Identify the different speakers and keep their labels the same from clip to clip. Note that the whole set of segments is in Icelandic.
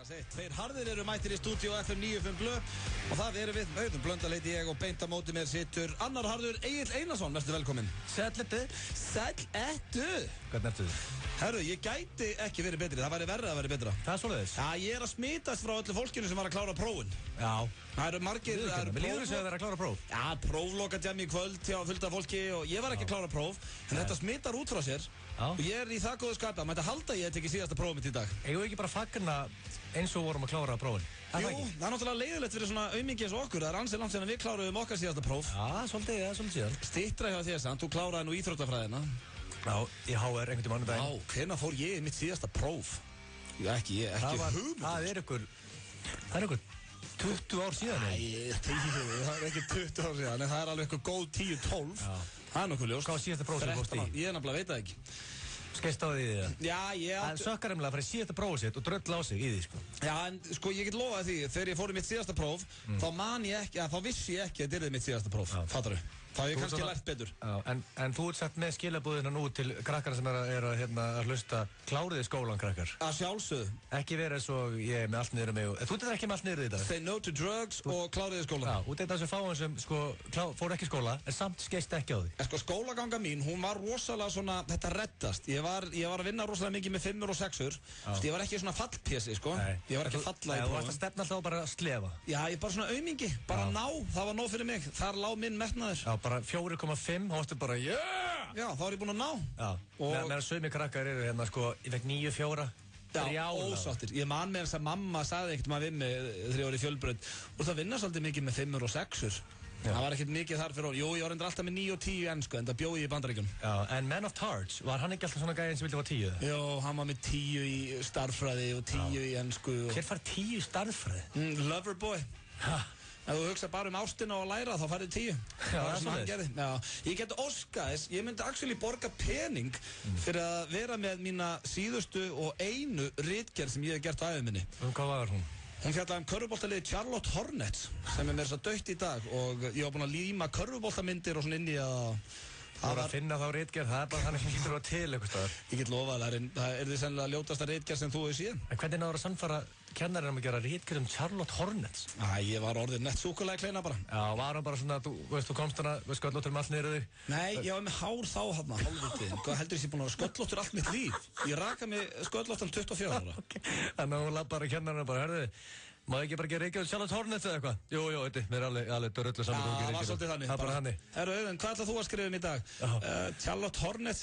Speaker 1: Tveir harðir eru mættir í stúdíu FM 95 Blö og það eru við Auðun Blöndal heiti ég og beint á móti mér situr annar harður Egill Einarsson, verður velkominn.
Speaker 2: Sæll ettu. Hvernig ertu?
Speaker 1: Herru, ég gæti ekki verið betri, það væri verið að vera betra.
Speaker 2: Það er svoleiðis.
Speaker 1: Já, ég er að smitast frá öllu fólkinu sem var að klára prófin.
Speaker 2: Já.
Speaker 1: Það eru margir...
Speaker 2: Við líður þess að það er að klára próf.
Speaker 1: Já, próflokadjami í kvöld hjá fullt af fólki og ég var ekki að klára próf, en þetta smittar út frá sér. Já. Og ég er í það góðu skapi að mæta halda ég ekki síðasta prófið mitt í dag.
Speaker 2: Eigum við ekki bara fagna eins og vorum að klára prófin?
Speaker 1: Jú, það er náttúrulega leiðilegt fyrir svona aumingi eins og okkur. Það er ansið langt síðan við kláruðum okkar síðasta próf.
Speaker 2: Já, svolítið síðan.
Speaker 1: Styttra hjá þér samt, þú kláraði nú íþróttafræðina.
Speaker 2: Já, í HR einhvern tímann daginn.
Speaker 1: Já, hvenær fór ég mitt síðasta próf? Já, ekki hugmynd.
Speaker 2: Það er ykkur 20 ár síðan.
Speaker 1: Æ, það er ekki 20 ár síðan, en það er alveg ykkur góð 10-12. Það er nokkuð ljóst.
Speaker 2: Hvað var síðasta próf sem fórst í?
Speaker 1: Ég nefnilega veit það ekki.
Speaker 2: Skeist á því það?
Speaker 1: Já, ég átti...
Speaker 2: Það sökkar emlega að fara í síðasta prófið sitt og dröll á sig í því, sko.
Speaker 1: Já, en sko, ég get lofað því, þegar ég fór í mitt síðasta próf, þá vissi ég ekki að þetta er mitt síðasta próf, fattar þú? Það hef ég kannski lært betur.
Speaker 2: Já, en þú ert sett með skilabúðina nú til krakkarna sem er að hlusta kláriði skólan krakkar.
Speaker 1: Að sjálfsögðu.
Speaker 2: Ekki verið eins og ég með allt niður um mig. Þú ert ekki með allt niður í þetta.
Speaker 1: Say no to drugs og kláriði skólan.
Speaker 2: Já, út af þessu fáum sem sko fór ekki í skóla, en samt skeist ekki á því.
Speaker 1: Sko skólaganga mín, hún var rosalega svona, þetta reddast. Ég var að vinna rosalega mikið með 5 og 6. Ég var ekki svona fallpési, sko. Ég var ekki að falla í prófum.
Speaker 2: Þú varst að stefna alltaf bara að slefa. Já,
Speaker 1: ég bara svona aumingi, bara ná, það var nóg fyrir mig. Þar lá minn metnaður.
Speaker 2: Já, bara 4,5, þá varstu bara yeah!
Speaker 1: Já, þá er ég búinn að ná.
Speaker 2: Já, meðan sumi krakkar eru hérna sko, ég fekk 9,4.
Speaker 1: Já, ósáttir. Ég man með þess að mamma sagði ekkert maður við mig þegar ég var í fjölbraut. Og það vinna svolítið mikið með 5 og 6. Það var ekkert mikið þar fyrir orð. Jú, ég var endur alltaf með 9 og 10 í ennsku, en það bjóði ég í Bandaríkjunum.
Speaker 2: Já, en Man of Targe, var hann ekki alltaf svona gæðin sem vildi fá 10?
Speaker 1: Jú, hann var með 10 í starffræði og 10 í ennsku.
Speaker 2: Hver fær 10 í starffræði?
Speaker 1: Loverboy. Ef þú hugsa bara ástina og að læra, þá færðu 10.
Speaker 2: Já, það er svona gerði.
Speaker 1: Já, ég geti óskaðis, ég myndi actually borga pening fyrir að vera með mína síðustu og einu ritgerð sem ég hef gert á ævi minni.
Speaker 2: Hvað var hún?
Speaker 1: Hún fjallaði körfuboltaliðið Charlotte Hornets sem er mér svo dautt í dag og ég var búinn að líma körfuboltamyndir og svona inn í að...
Speaker 2: Það var að finna þá ritgerð, það er bara þannig sem getur það til eitthvað staðar.
Speaker 1: Ég get lofað það er því sennilega ljótasta ritgerð sem þú hefur síðan.
Speaker 2: En hvernig náður að sannfara kennarinn að gera ritgerð Charlotte Hornets?
Speaker 1: Ég var orðið nett súkulega kleina bara.
Speaker 2: Já, var hann bara svona, þú komst hana, sköllóttur allt niður þig?
Speaker 1: Nei, ég var með hár þá hana, hálfvitið. Hvað heldur ég sé búin að vera sköllóttur allt mitt líf? Ég raka mig sköllóttan 24 ára.
Speaker 2: Þannig að hún labbar í kennarinn bara, herðu, má ekki bara gera Reykjavík Charlotte Hornets eða eitthvað? Jú, þetta, mér er alveg dörrullu saman þú gerir
Speaker 1: það var svolítið þannig.
Speaker 2: Það er bara þannig.
Speaker 1: Herru Auðun, hvað ætlað þú að skrifa um í dag? Charlotte Hornets?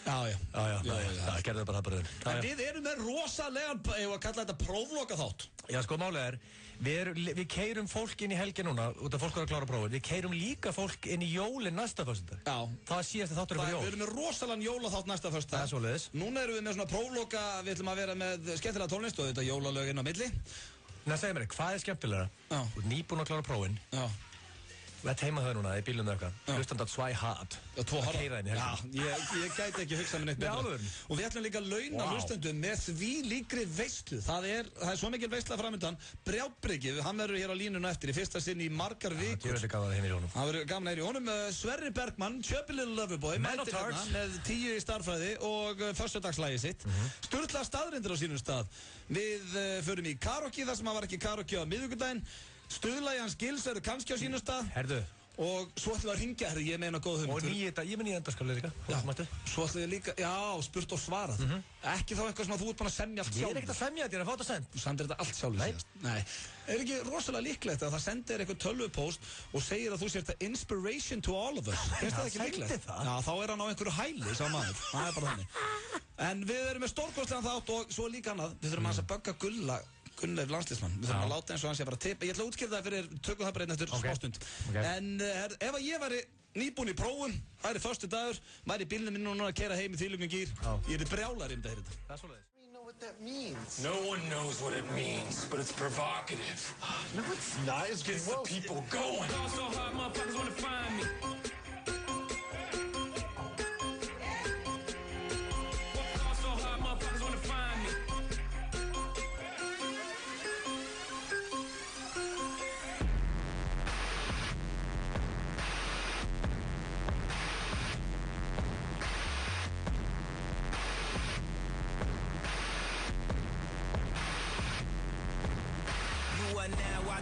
Speaker 1: Já,
Speaker 2: það gerði bara það bara þinn.
Speaker 1: En við erum með rosalegan, ég var að kalla þetta prófloka þátt.
Speaker 2: Já, sko, málið við keyrum fólk inn í helgi núna, út af fólk að klára prófin. Við keyrum líka fólk inn í jólin næsta föstudag. Já. Það síðasti þáttur fyrir jól.
Speaker 1: Við erum með rosalega jólaþátt næsta föstudag.
Speaker 2: Það er svoleiðis.
Speaker 1: Núna erum við með svona prófloka, við ætlum að vera með skemmtilega tónlist og þetta jólalög inn á milli.
Speaker 2: Segð mér, hvað er skemmtilega? Þú ert nýbúinn að klára prófin. Já. Vett heima það núna, í bílunum eða eitthvað. Hlustan það svæ hard.
Speaker 1: Að keyra inn í helginu. Já, ég gæti ekki hugsað mér neitt betra. Og við ætlum líka að launa hlustendum með því líkri veislu. Það er svo mikil veisla framöndan. Brjábryggið, hann verður hér á línuna eftir í fyrsta sinn í margar vikur.
Speaker 2: Það
Speaker 1: verður gaman að heyra í honum. Sverrir Bergmann, Chubby Little Loverboy, mætir hérna með 10 í starffræði og föstudagslægið sitt. Sturla staðreyndir á sínum stað. Við förum í karaoke þar sem var ekki karaoke á miðvikudaginn. Stuðlagi hans Gils eru kannski á sínum stað.
Speaker 2: Herðu.
Speaker 1: Og svo ætlum við að ringja, ég meina góð hugmynd.
Speaker 2: Og ég með nýja endarskáli líka.
Speaker 1: Já, svo ætlum við líka, spurt og svarað. Ekki þá eitthvað sem að þú ert búin að semja allt sjálf.
Speaker 2: Ég er ekkert að semja þetta, ég er að fá þetta send.
Speaker 1: Þú sendir þetta allt sjálf síðast. Nei. Er ekki rosalega líklegt að það sendir eitthvað tölvupóst og segir að þú sér þetta inspiration to all of us? Finnst það ekki líklegt? Já, þá er hann á einhverju hæli, sá maður. Það er bara þannig. En við erum með stórkostlegan þátt og svo líka annað. Við þurfum að bögga Gunnleif landsliðsmann, við þurfum að láta eins og hann sé bara tipp. Ég ætla að útskýra það fyrir, tökum það bara einn eftir smástund. En ef að ég væri nýbúinn í prófum, væri föstu dagur, væri í bílnum minn núna að keyra heim í þvílíkum gír, ég brjálar um þetta.
Speaker 2: Það er svoleiðis.
Speaker 3: You know what that means.
Speaker 4: No one knows what it means, but it's provocative.
Speaker 3: No, it's not. It
Speaker 4: gets the people going.
Speaker 5: So hard, motherfuckers wanna find me.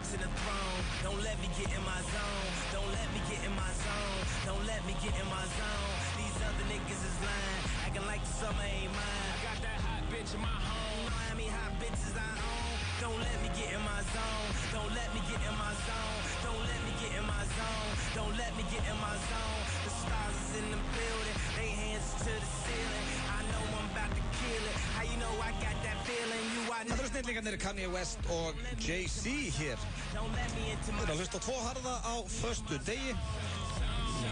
Speaker 6: legs in the throne. Don't let me get in my zone. Don't let me get in my zone. Don't let me get in my zone. These other niggas is lying, acting like the summer ain't mine.
Speaker 5: I got that hot bitch in my home.
Speaker 6: You know how many hot bitches I own? Don't let me get in my zone. Don't let me get in my zone. Don't let me get in my zone. Don't let me get in my zone. The stars is in the building. They hands to the ceiling. I know I'm about to kill it. How you know I got that feeling? You are
Speaker 1: Það eru snillingarnir Kanye West og Jay-Z hér.
Speaker 6: Don't let me into
Speaker 1: Við
Speaker 6: my
Speaker 1: erum að hlusta á 2 harða á föstu degi.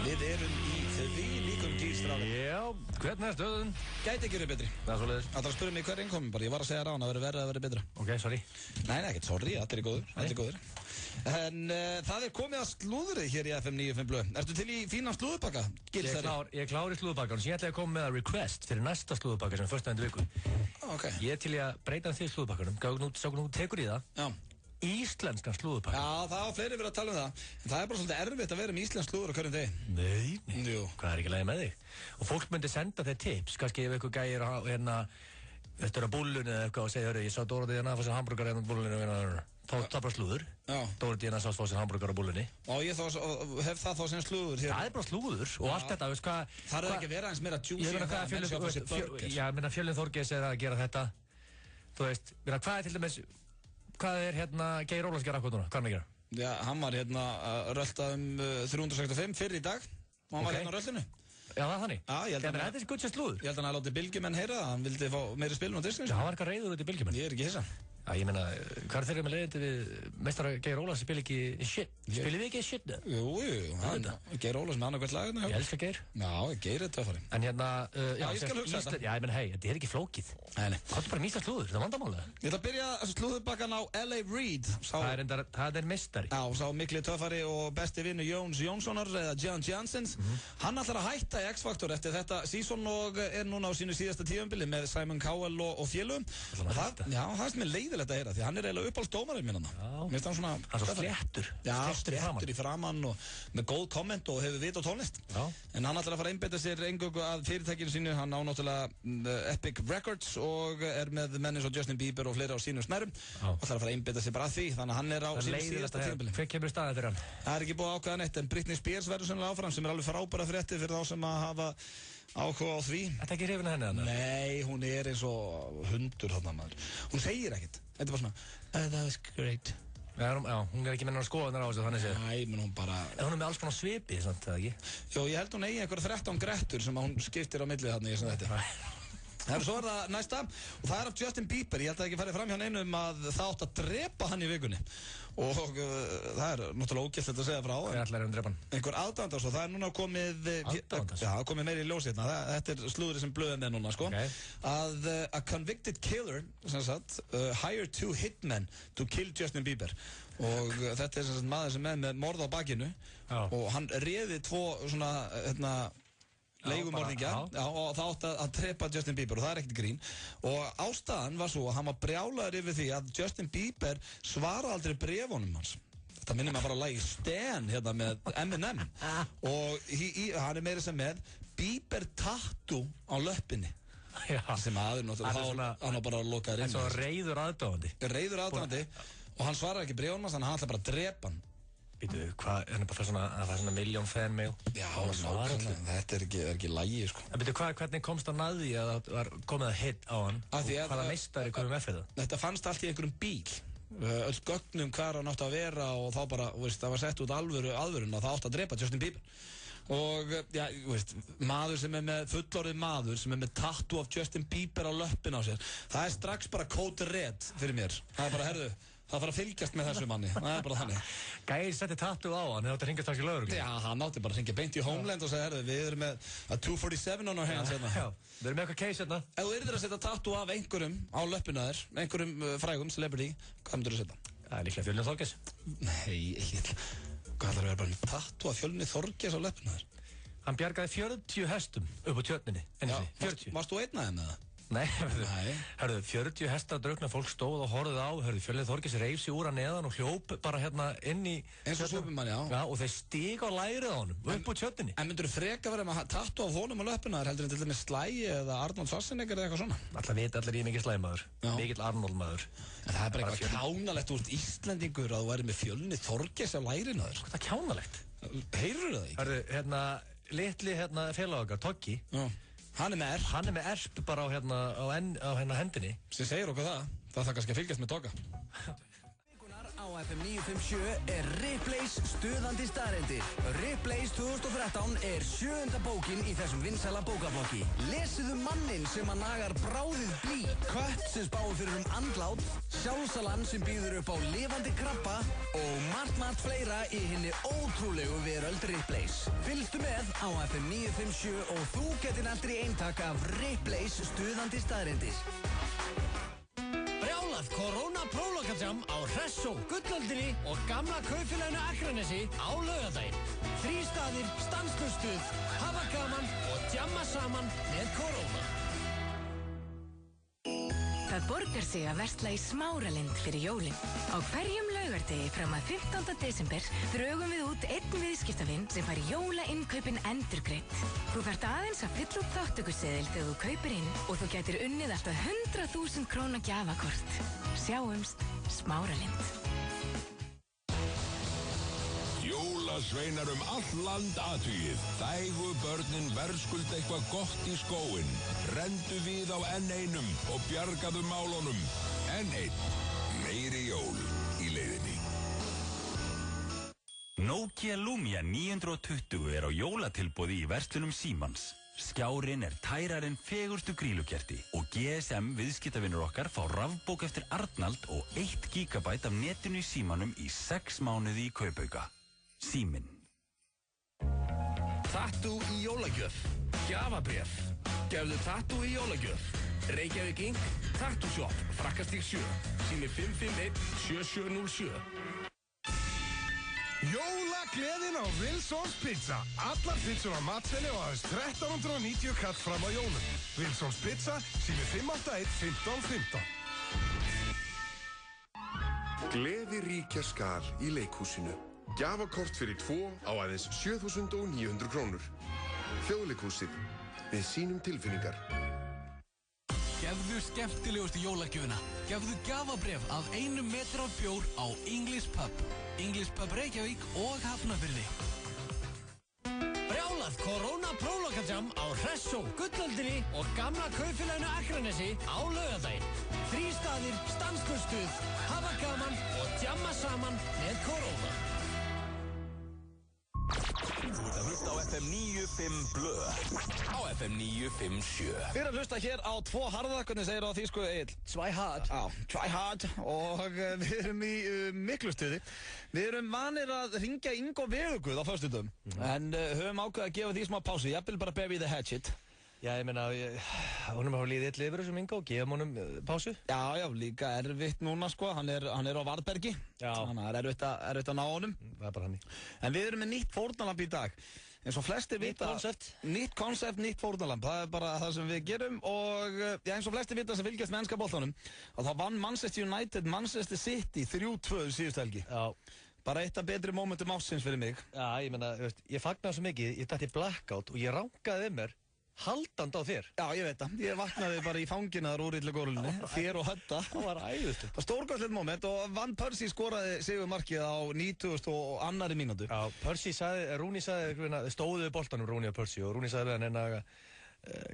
Speaker 1: Við erum í því líkum gístráðum.
Speaker 2: Já, hvernig er stöðun?
Speaker 1: Gæti ekki verið betri.
Speaker 2: Það er svoleiðis.
Speaker 1: Það er að spyrja mig hver innkomin bara. Ég var að segja rána að vera verið að vera betra.
Speaker 2: Ok, sorry.
Speaker 1: Nei, ekkert sorry, allir er góður. Allir er góður. En það er komið að slúðrið hér í FM 95 Blöð. Ertu til í fínan slúðupakka?
Speaker 2: Ég er klár í slúðupakkan, sem ég ætla að koma með að request fyrir næsta slúðupakka sem er föstudagur í viku.
Speaker 1: Ok.
Speaker 2: Ég er til í að breyta því slúðupakkanum. Sjá hvernig þú tekur í það.
Speaker 1: Já.
Speaker 2: Íslenskan slúðupakka.
Speaker 1: Já, það var fleiri verið að tala um það. En það er bara svolítið erfitt að vera með íslensk slúður á hverjum degi.
Speaker 2: Nei.
Speaker 1: Jú.
Speaker 2: Hvað er ekki lagi með þig? Og fólk myndi senda þeir tips, kannski ef eitthvað gæir hérna eftir að búllunni eða eitthvað og segja, hörru, ég sá Dóri að fá sér hamburgar hérna á búllunni og þá bara slúður.
Speaker 1: Já.
Speaker 2: Dóri að fá sér hamburgar á búllunni.
Speaker 1: Og ég hef það þá sem slúður hér.
Speaker 2: Það er bara slúður og allt þetta, veist hvað...
Speaker 1: Það er ekki að vera eins meira juicy
Speaker 2: en það. Já, minna Fjölnir Þorgeirs er að gera þetta. Þú veist, hvað er til dæmis, hvað er hérna Geir Ólafs gera akkur núna? Hvað er hann að gera?
Speaker 1: Já, hann var hérna rölda 365 fyrir í dag og hann var hérna á röldinu.
Speaker 2: Já, það er þannig?
Speaker 1: Já, ég held að
Speaker 2: þetta er þessi gutt sem slúður.
Speaker 1: Ég held að hann hafi látið Bylgjumenn heyra það, hann vildi fá meiri spilun á diskinu.
Speaker 2: Já, hann var eitthvað reiður út í Bylgjumenn.
Speaker 1: Ég er ekki hissa.
Speaker 2: Já, ég meina, hvað er þeirra með leiðindi við meistara Geir Ólafs sem spil ekki shit? Spilum við ekki shit?
Speaker 1: Jú, Geir Ólafs með annað hvert lag hérna.
Speaker 2: Ég elska Geir.
Speaker 1: Já, Geir er töffari.
Speaker 2: En hérna,
Speaker 1: Já, ég skal hugsa þetta.
Speaker 2: Já, ég meina, hei, þetta er ekki flókið.
Speaker 1: Nei.
Speaker 2: Hvað er bara mýsta slúður? Það er vandamálið.
Speaker 1: Ég ætla að byrja slúðubakkan á L.A. Reid.
Speaker 2: Það er meistari.
Speaker 1: Já, sá mikli töffari og besti vinnu Jóns Jónssonar, eða John Johnsons. Hann ætlar að hætta í X-Factor eftir þetta sísón og er núna á sínu síðasta tímabili með Simon Cowell og félögum. Já, það er mér leiðilegt að heyra því hann er eiginlega uppáhaldsdómarinn minn hann. Mér finnst hann svona...
Speaker 2: Hann er svo sléttur.
Speaker 1: Já, sléttur í framann og með góð komment og hefur vit á tónlist.
Speaker 2: Já.
Speaker 1: En hann ætlar að fara að einbeita sér eingöngu að fyrirtækinu sínu. Hann á náttúrulega Epic Records og er með menn eins og Justin Bieber og fleiri á sínum snærum. Ætlar að fara að einbeita sér bara að því. Þannig að hann er á sínu síðasta tímabili.
Speaker 2: Hver kemur staðið fyrir hann?
Speaker 1: Það er ekki búið að ákveða neitt, en Britney Spears verður sennilega áfram sem er alveg frábæra fréttir fyrir þá sem að hafa áhuga á því.
Speaker 2: Þetta er ekki hrifin að henni þannig?
Speaker 1: Nei, hún er eins og hundur þarna maður. Hún segir ekkert. Þetta er bara svona, that was great.
Speaker 2: Já, hún er ekki með náttúrulega skoðanar á þessu, þannig séð.
Speaker 1: Nei, menn hún bara...
Speaker 2: En hún er með alls konar svipi, sant, eða ekki?
Speaker 1: Jó, ég held hún eigi einhverja 13 grettur sem hún skiptir á millið þarna í þessum þetta. Svo er það næsta og það er af Justin Bieber. Ég held að ekki farið fram hjá neinum að það átt að drepa hann í vikunni og það er náttúrulega ógæslegt að segja frá.
Speaker 2: Hver ætlar að drepa hann?
Speaker 1: Einhver aðdáandi, svo það er núna komið komið meiri í ljós hérna. Þetta er slúðrið sem blöðin er núna, sko. Að a convicted killer, sem sagt, hired 2 hitmen to kill Justin Bieber. Og þetta er sem sagt maður sem er með morð á bakinu og hann réði 2 svona, leigumorðingja og það átti að drepa Justin Bieber og það er ekkert grín og ástæðan var svo að hann var brjálaður yfir því að Justin Bieber svaraði aldrei bréfunum hans. Þetta minnir maður bara að lagi Stan hérna með Eminem og hann er meira sem með Bieber tattoo á löppinni.
Speaker 2: Já.
Speaker 1: Sem aður náttúrulega hann var bara að loka þér inn.
Speaker 2: En svo reiður aðdáandi og hann svaraði ekki bréfunum hans þannig að hann ætlaði bara að drepa hann. Býtu, hvað, hann er bara svona million fan mail.
Speaker 1: Já, þetta er ekki lægi, sko.
Speaker 2: En býtu, hvernig komst hann að því að það var komið að hit á hann og hvaða meistari komið með fyrir það?
Speaker 1: Þetta fannst allt í einhverjum bíl. Öll gögnum hvað hann átti að vera og þá bara, veist, það var sett út alvörun og það átti að drepa Justin Bieber. Og, já, veist, maður sem er með, fullorðið maður sem er með tattoo af Justin Bieber á löppin á sér, það er strax bara code red fyrir mér. Það er bara, herðu, það fara að fylgjast með þessu manni, það er bara þannig.
Speaker 2: Gæði setti tattoo á hann, þið átti að hringja strax í lögreglu.
Speaker 1: Já, hann átti bara að hringja beint í Homeland og segja, herðu, við erum með a 247 on our hands hérna.
Speaker 2: Já, við erum með eitthvað case hérna.
Speaker 1: Ef þú yrðir að setja tattoo af einhverjum á löppina þér, einhverjum frægum, celebrity, hvað myndir þú setja?
Speaker 2: Það er líklega Fjölnir Þorgeirs.
Speaker 1: Nei, hvað ætlar að vera bara með tattoo af Fjölnir Þorgeirs á löppina þér?
Speaker 2: Hann bjargaði 40 hestum upp á tjörninni.
Speaker 1: Já, varst þú einn af þeim eða?
Speaker 2: Nei, hörðu, 40 hestar drukna fólk stóð og horfði á, hörðu, Fjölnir Þorgeirs reif sig úr að neðan og hljóp bara hérna inn í
Speaker 1: eins og Superman, já.
Speaker 2: Já, og þeir stíg á lærið á honum, upp úr tjöttinni.
Speaker 1: En myndur þú freka verið með tattu af honum á löppuna heldur en til dæmis Sly eða Arnold Schwarzenegger eða eitthvað svona?
Speaker 2: Alltaf veit allir ég mikið Sly-maður, mikill Arnold-maður.
Speaker 1: En það bara eitthvað kjánalegt úr Íslendingur að þú væri með Fjölnir Þorgeirs á lærinu þér.
Speaker 2: Hvað er kjánalegt?
Speaker 1: Heyrðu það ekki?
Speaker 2: Hörðu, litli félag okkar, Toggi.
Speaker 1: Hann er með
Speaker 2: erp bara á hendinni.
Speaker 1: Sem segir okkur það. Það kannski að fylgjast með Togga.
Speaker 6: Á FM 957 er Ripley's stuðandi staðreyndir. Ripley's 2013 er 7. bókin í þessum vinsæla bókaflokki. Lesiðu manninn sem að nagar bráðið blý, kött sem spáir fyrir andlát, sjálfsalan sem býður upp á lifandi krabba og margt fleira í hinni ótrúlegu veröld Ripley's. Fylgstu með á FM 957 og þú getur aldrei eintak af Ripley's stuðandi staðreyndir. Brjálað Corona Prólokajam á Hressó, Gullöldinni og gamla kaupfélaginu Akranesi á laugardaginn. 3 staðir, stanslaust stuð, hafa gaman og djamma saman með Corona.
Speaker 7: Það borgar sig að versla í Smáralind fyrir jólin. Á hverjum laugardegi fram að 15. desember drögum við út einn viðskiptavinn sem fær jólainkaupin endurgreitt. Þú þarft aðeins að fylla út þátttökuseðil þegar þú kaupir inn og þú gætir unnið alltaf 100.000 króna gjafakort. Sjáumst, Smáralind.
Speaker 8: Jólasveinar allt land athugið. Þægu börnin verðskulda eitthvað gott í skóinn. Rendu við á N1 og bjargaðu málunum. N1. Meiri jól í leiðinni.
Speaker 9: Nokia Lumia 920 er á jólatilboði í verslunum Símans. Skjárinn er tærar en fegurstu grýlukerti og GSM viðskiptavinur okkar fá rafbók eftir Arnald og 1 GB af netinu í Símanum í 6 mánuði í kaupauka. Síminn.
Speaker 5: Tattoo í jólagjöf. Gjafabréf. Gefðu tattoo í jólagjöf. Reykjavík Inc. Tattoo Shop. Frakkastík 7. Sími 551 7707.
Speaker 10: Jólagleðin á Wilsons Pizza. Allar pizzur á matseðli og aðeins 1390 kall fram á jólum. Wilsons Pizza, sími 581 1515.
Speaker 3: Gleði ríkja skal í leikhúsinu. Gjafakort fyrir 2 á aðeins 7.900 krónur. Þjóðleikhúsið. Við sýnum tilfinningar.
Speaker 6: Gefðu skemmtilegustu jólagjöfina. Gefðu gjafabréf af 1 metr af bjór á English Pub. English Pub Reykjavík og Hafnarfirði. Brjálað Corona Prólokajam á Hressó, Gullöldinni og gamla kaupfélaginu Akranesi á laugardaginn. 3 staðir, stanslaust stuð, hafa gaman og djamma saman með Corona.
Speaker 9: Þú ert að hlusta á FM 95 Blöð. Á FM 957.
Speaker 1: Við erum að hlusta hér á 2 harða, hvernig segir það á þýsku, Egill?
Speaker 2: Zwei hard.
Speaker 1: Já, zwei hard og við erum í miklu stuði. Við erum vanir að ringja Ingo Veguguð á föstudum, en höfum ákveðið að gefa því smá pásu. Ég vil bara Bury the Hatchet.
Speaker 2: Já, ég meina, honum hafa líðið illa yfir þessum Ingo og gefum honum pásu.
Speaker 1: Já, líka erfitt núna, sko. Hann er á Varðbergi. Já. Þannig að það er erfitt að ná honum.
Speaker 2: Það er bara hann.
Speaker 1: En við erum með nýtt fórnalamb í dag. Eins og flestir vita... Nýtt konsept, nýtt fórnalamb. Það er bara það sem við gerum og eins og flestir vita sem fylgjast með enska boltanum að þá vann Manchester United Manchester City 3-2 síðustu helgi. Já. Bara eitt af betri momentum ásins fyrir mig.
Speaker 2: Já, ég meina, ég fagnaði svo mikið, ég dætti blackout og ég rankaði mér haldand á þér.
Speaker 1: Já, ég veit það. Ég vaknaði bara í fangina þar úr yllegórulunni. Þér og Hödda. Það
Speaker 2: var æðislegt.
Speaker 1: Það var stórkostlegt moment og Van Persie skoraði sigurmarkið á 90. mínútu.
Speaker 2: Já, Rúni sagði, stóðu boltanum Rúni og Persie og Rúni sagði við hann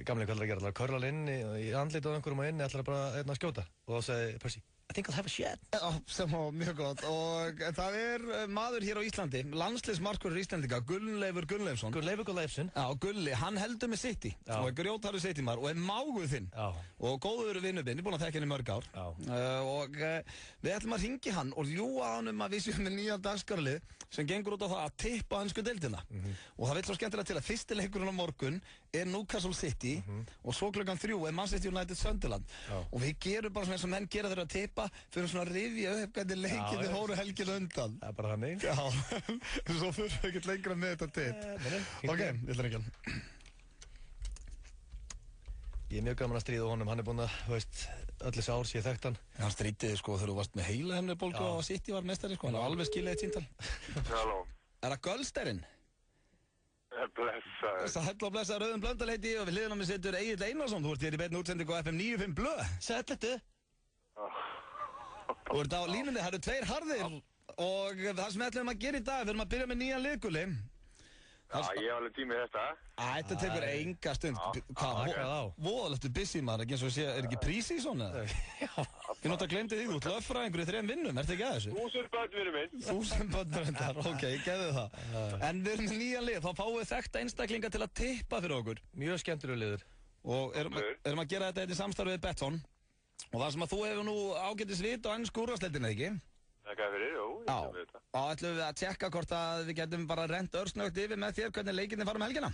Speaker 2: gamlega hvað það að gera, körla inn í andlit og einhverjum á inni, ætlar bara að skjóta. Og þá sagði Persie, I think I'll have a shot.
Speaker 1: Já, sem var mjög gott og það er maður hér á Íslandi, landsliðsmarkvörður Íslandinga, Gunnleifur Gunnleifsson.
Speaker 2: Gunnleifur Gunnleifsson.
Speaker 1: Já, Gulli, hann heldur með City og er grjótarður City-maður og er máguð þinn og góður vinur minn, ég er búinn að þekka hann í mörg ár og við ætlum að hringja hann og ljúga hann að við séum með nýjan dagskrárlið sem gengur út á það að tippa hansku deildina og það vill svo skemmtilega til að fyrsti leikurinn á morgun er Newcastle City og svo klukkan 3 er Manchester United Sunderland og við gerum bara svona eins og menn gera þeirra að tippa fyrir svona að rifja upp hvernig leikið þið hóru helginu undan.
Speaker 2: Það er bara þannig.
Speaker 1: Já, svo fyrir við ekkert lengra með þetta tipp. Ok, ég ætla ekki hann.
Speaker 2: Ég er mjög gaman að stríða honum, hann er búinn að, veist, öll þessi ár sem ég þekkt hann.
Speaker 1: Hann stríddi sko þegar þú varst með heilahimnubólgu og City var meistari sko, hann var alveg skilið eitt síntal.
Speaker 11: Halló.
Speaker 1: Það Gölsterinn?
Speaker 11: Blessaður.
Speaker 1: Sæll og blessaður Auðun Blöndal heiti ég og við hliðina á mig situr Egill Einarsson, þú ert hér í beinni útsendingu á FM 95 Blö.
Speaker 2: Sæll þetta.
Speaker 1: Þú ert á línunni, það eru 2 harðir og það sem við ætlum að gera í dag, við erum að byrja með nýjan liðguli.
Speaker 11: Já, ég hef alveg tími þetta.
Speaker 1: Þetta tekur enga stund. Hvað, voðalegt busy maður, ekki eins og sé, er ekki prísísson eða? Já. Ég náttúrulega glemdi því, þú ert löffræðingur í 3 vinnum, ertu ekki að þessu?
Speaker 11: 1000 börn vinur minn.
Speaker 1: 1000 börn reyndar, ok, gefðu það. En við erum með nýjan lið, þá fáum við þekkta einstaklinga til að tippa fyrir okkur.
Speaker 2: Mjög skemmtilegur liður.
Speaker 1: Og erum að gera þetta í samstarfi við Betson. Og það sem að þú hefur nú ágætis vit á ennsku úrvalsdeildinni, ekki?
Speaker 11: Þakka fyrir, jú, ég sem við þetta.
Speaker 1: Og ætlum við að tjekka hvort að við getum bara rent örsnögt yfir með þér hvernig leikinni fara helgina.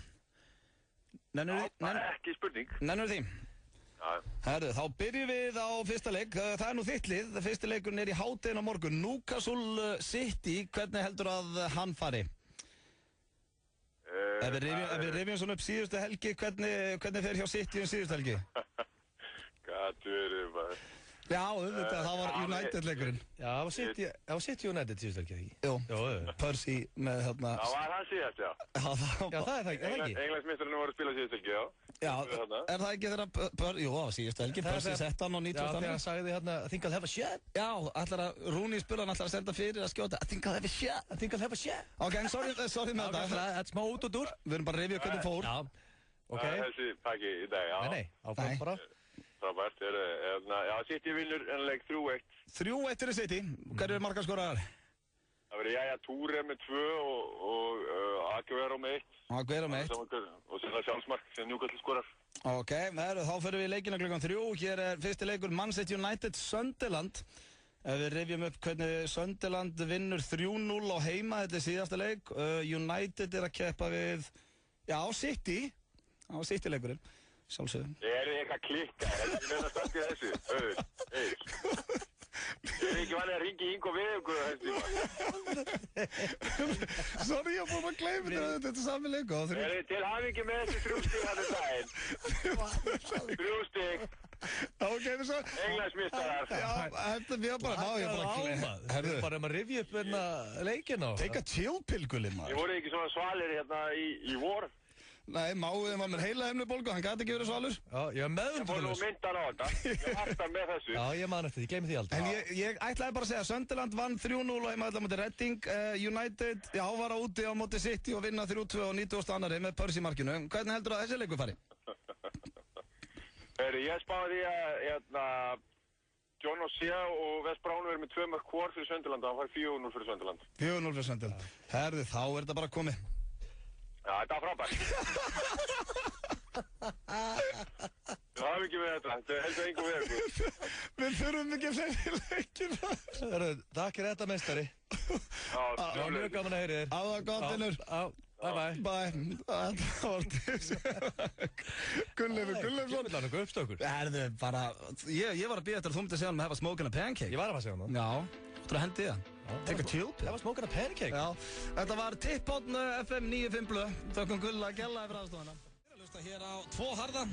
Speaker 11: Ekki spurning.
Speaker 1: Nennur því?
Speaker 11: Já.
Speaker 1: Herðu, þá byrjum við á fyrsta leik. Það er nú þitt lið. Fyrsti leikurinn er í hádeginu á morgun. Newcastle City, hvernig heldur að hann fari? Ef við rifjum svona upp síðustu helgi, hvernig fer hjá City síðustu helgi?
Speaker 11: Gattur, maður.
Speaker 1: Já, það var United-leikurinn.
Speaker 2: Já, það var City United síðust ekki, ekki?
Speaker 1: Jú, Percy með þarna...
Speaker 11: Það var hann síðast, já.
Speaker 1: Já, það
Speaker 2: er það ekki?
Speaker 11: Englandsmeistararnir voru að spila síðust ekki, já.
Speaker 1: Já, er það ekki þeirra... Jú, það var síðust helgi, Percy sett hann á 90.
Speaker 2: Já, þegar hann sagði hérna, I think I'll have a shot.
Speaker 1: Já, Rooney spurði hann alltaf að senda fyrir að skjóta, I think I'll have a shot.
Speaker 2: I think I'll have a shot.
Speaker 1: Ok, sorry með þetta.
Speaker 2: Það er smá út og dúr.
Speaker 1: Við erum bara að rifja hvernig fór.
Speaker 2: Já, ok.
Speaker 11: Þessi pakki í dag, já.
Speaker 2: Nei, áfram bara.
Speaker 11: Frábært, já, City vinnur ennleik 3-1.
Speaker 1: 3-1 fyrir City. Hver eru markaskorarar?
Speaker 11: Það verður Jæja Túre með 2 og Aguero með 1.
Speaker 1: Aguero með 1.
Speaker 11: Og sem það sjálfsmark sem Newcastle skorar.
Speaker 1: Ok, þá fyrir við leikina klukkan 3. Hér er fyrsti leikur Man City United Sunderland. Ef við rifjum upp hvernig Sunderland vinnur 3-0 á heima, þetta er síðasta leik. United er að keppa við, já, City. Á City-leikurinn. Sjálfsögum.
Speaker 11: Ég er eitthvað klikkað, ég meðan að standa í þessu. Ég er ekki vanið að ringi Ingo við ykkur á þessu tíma.
Speaker 1: Sorry, ég búið að gleyma þetta er sami leiku.
Speaker 11: Ég er til hafingi með þessi 3 stig hann daginn. 3 stig.
Speaker 1: Ok, við svo...
Speaker 11: Englandsmeistarar.
Speaker 1: Já, þetta við bara...
Speaker 2: Við erum bara að rifja upp leikina.
Speaker 1: Take a chill pilgulinn, maður.
Speaker 11: Ég voru ekki svona svalir hérna í vor.
Speaker 1: Nei, máðið var með heilahimnubólgu, hann gæti ekki verið svalur.
Speaker 2: Já, ég var meðvundur.
Speaker 11: Ég fór nú myndan á þetta. Ég hartar með þessu.
Speaker 2: Já, ég man eftir því, gleymi því aldrei.
Speaker 1: En ég ætlaði bara að segja, Sunderland vann 3-0 og heima þetta mútið Reading. United, já, var á úti á móti City og vinna 3-2 og 90. annari með Percy markinu. Hvernig heldur að þessi leikur fari?
Speaker 11: Ég spáði því að John O'Shea og West Brown verður með 2 mörk hvor fyrir Sunderland og hann fær 4-0 fyrir Sunderland.
Speaker 1: 4-0 fyrir Sunderland. Herði, þá er þetta bara komið.
Speaker 11: Já, þetta var frábært. Við hafum ekki með þetta, þetta heldur einhver við ykkur.
Speaker 1: Við þurfum ekki fleiri leikir.
Speaker 2: Takk fyrir þetta, meistari.
Speaker 11: Já,
Speaker 2: mjög gaman að heyri þér.
Speaker 1: Á það gott, vinnur.
Speaker 2: Bye.
Speaker 1: Það var Gunnleifur Gunnleifsson.
Speaker 2: Það er nokkuð uppstökkur.
Speaker 1: Herðu, bara, ég var að býða eftir að þú myndi að segja hann með hefa smoking a pancake.
Speaker 2: Ég var að segja hann.
Speaker 1: Já, þú ætlar að hendi það. Take a chill pill.
Speaker 2: Það var smoking a pancake.
Speaker 1: Já, þetta var Tippotn FM 95 Blö. Þökkum Gulla að gella yfir aðstofana. Við erum að hlusta hér á 2 harða.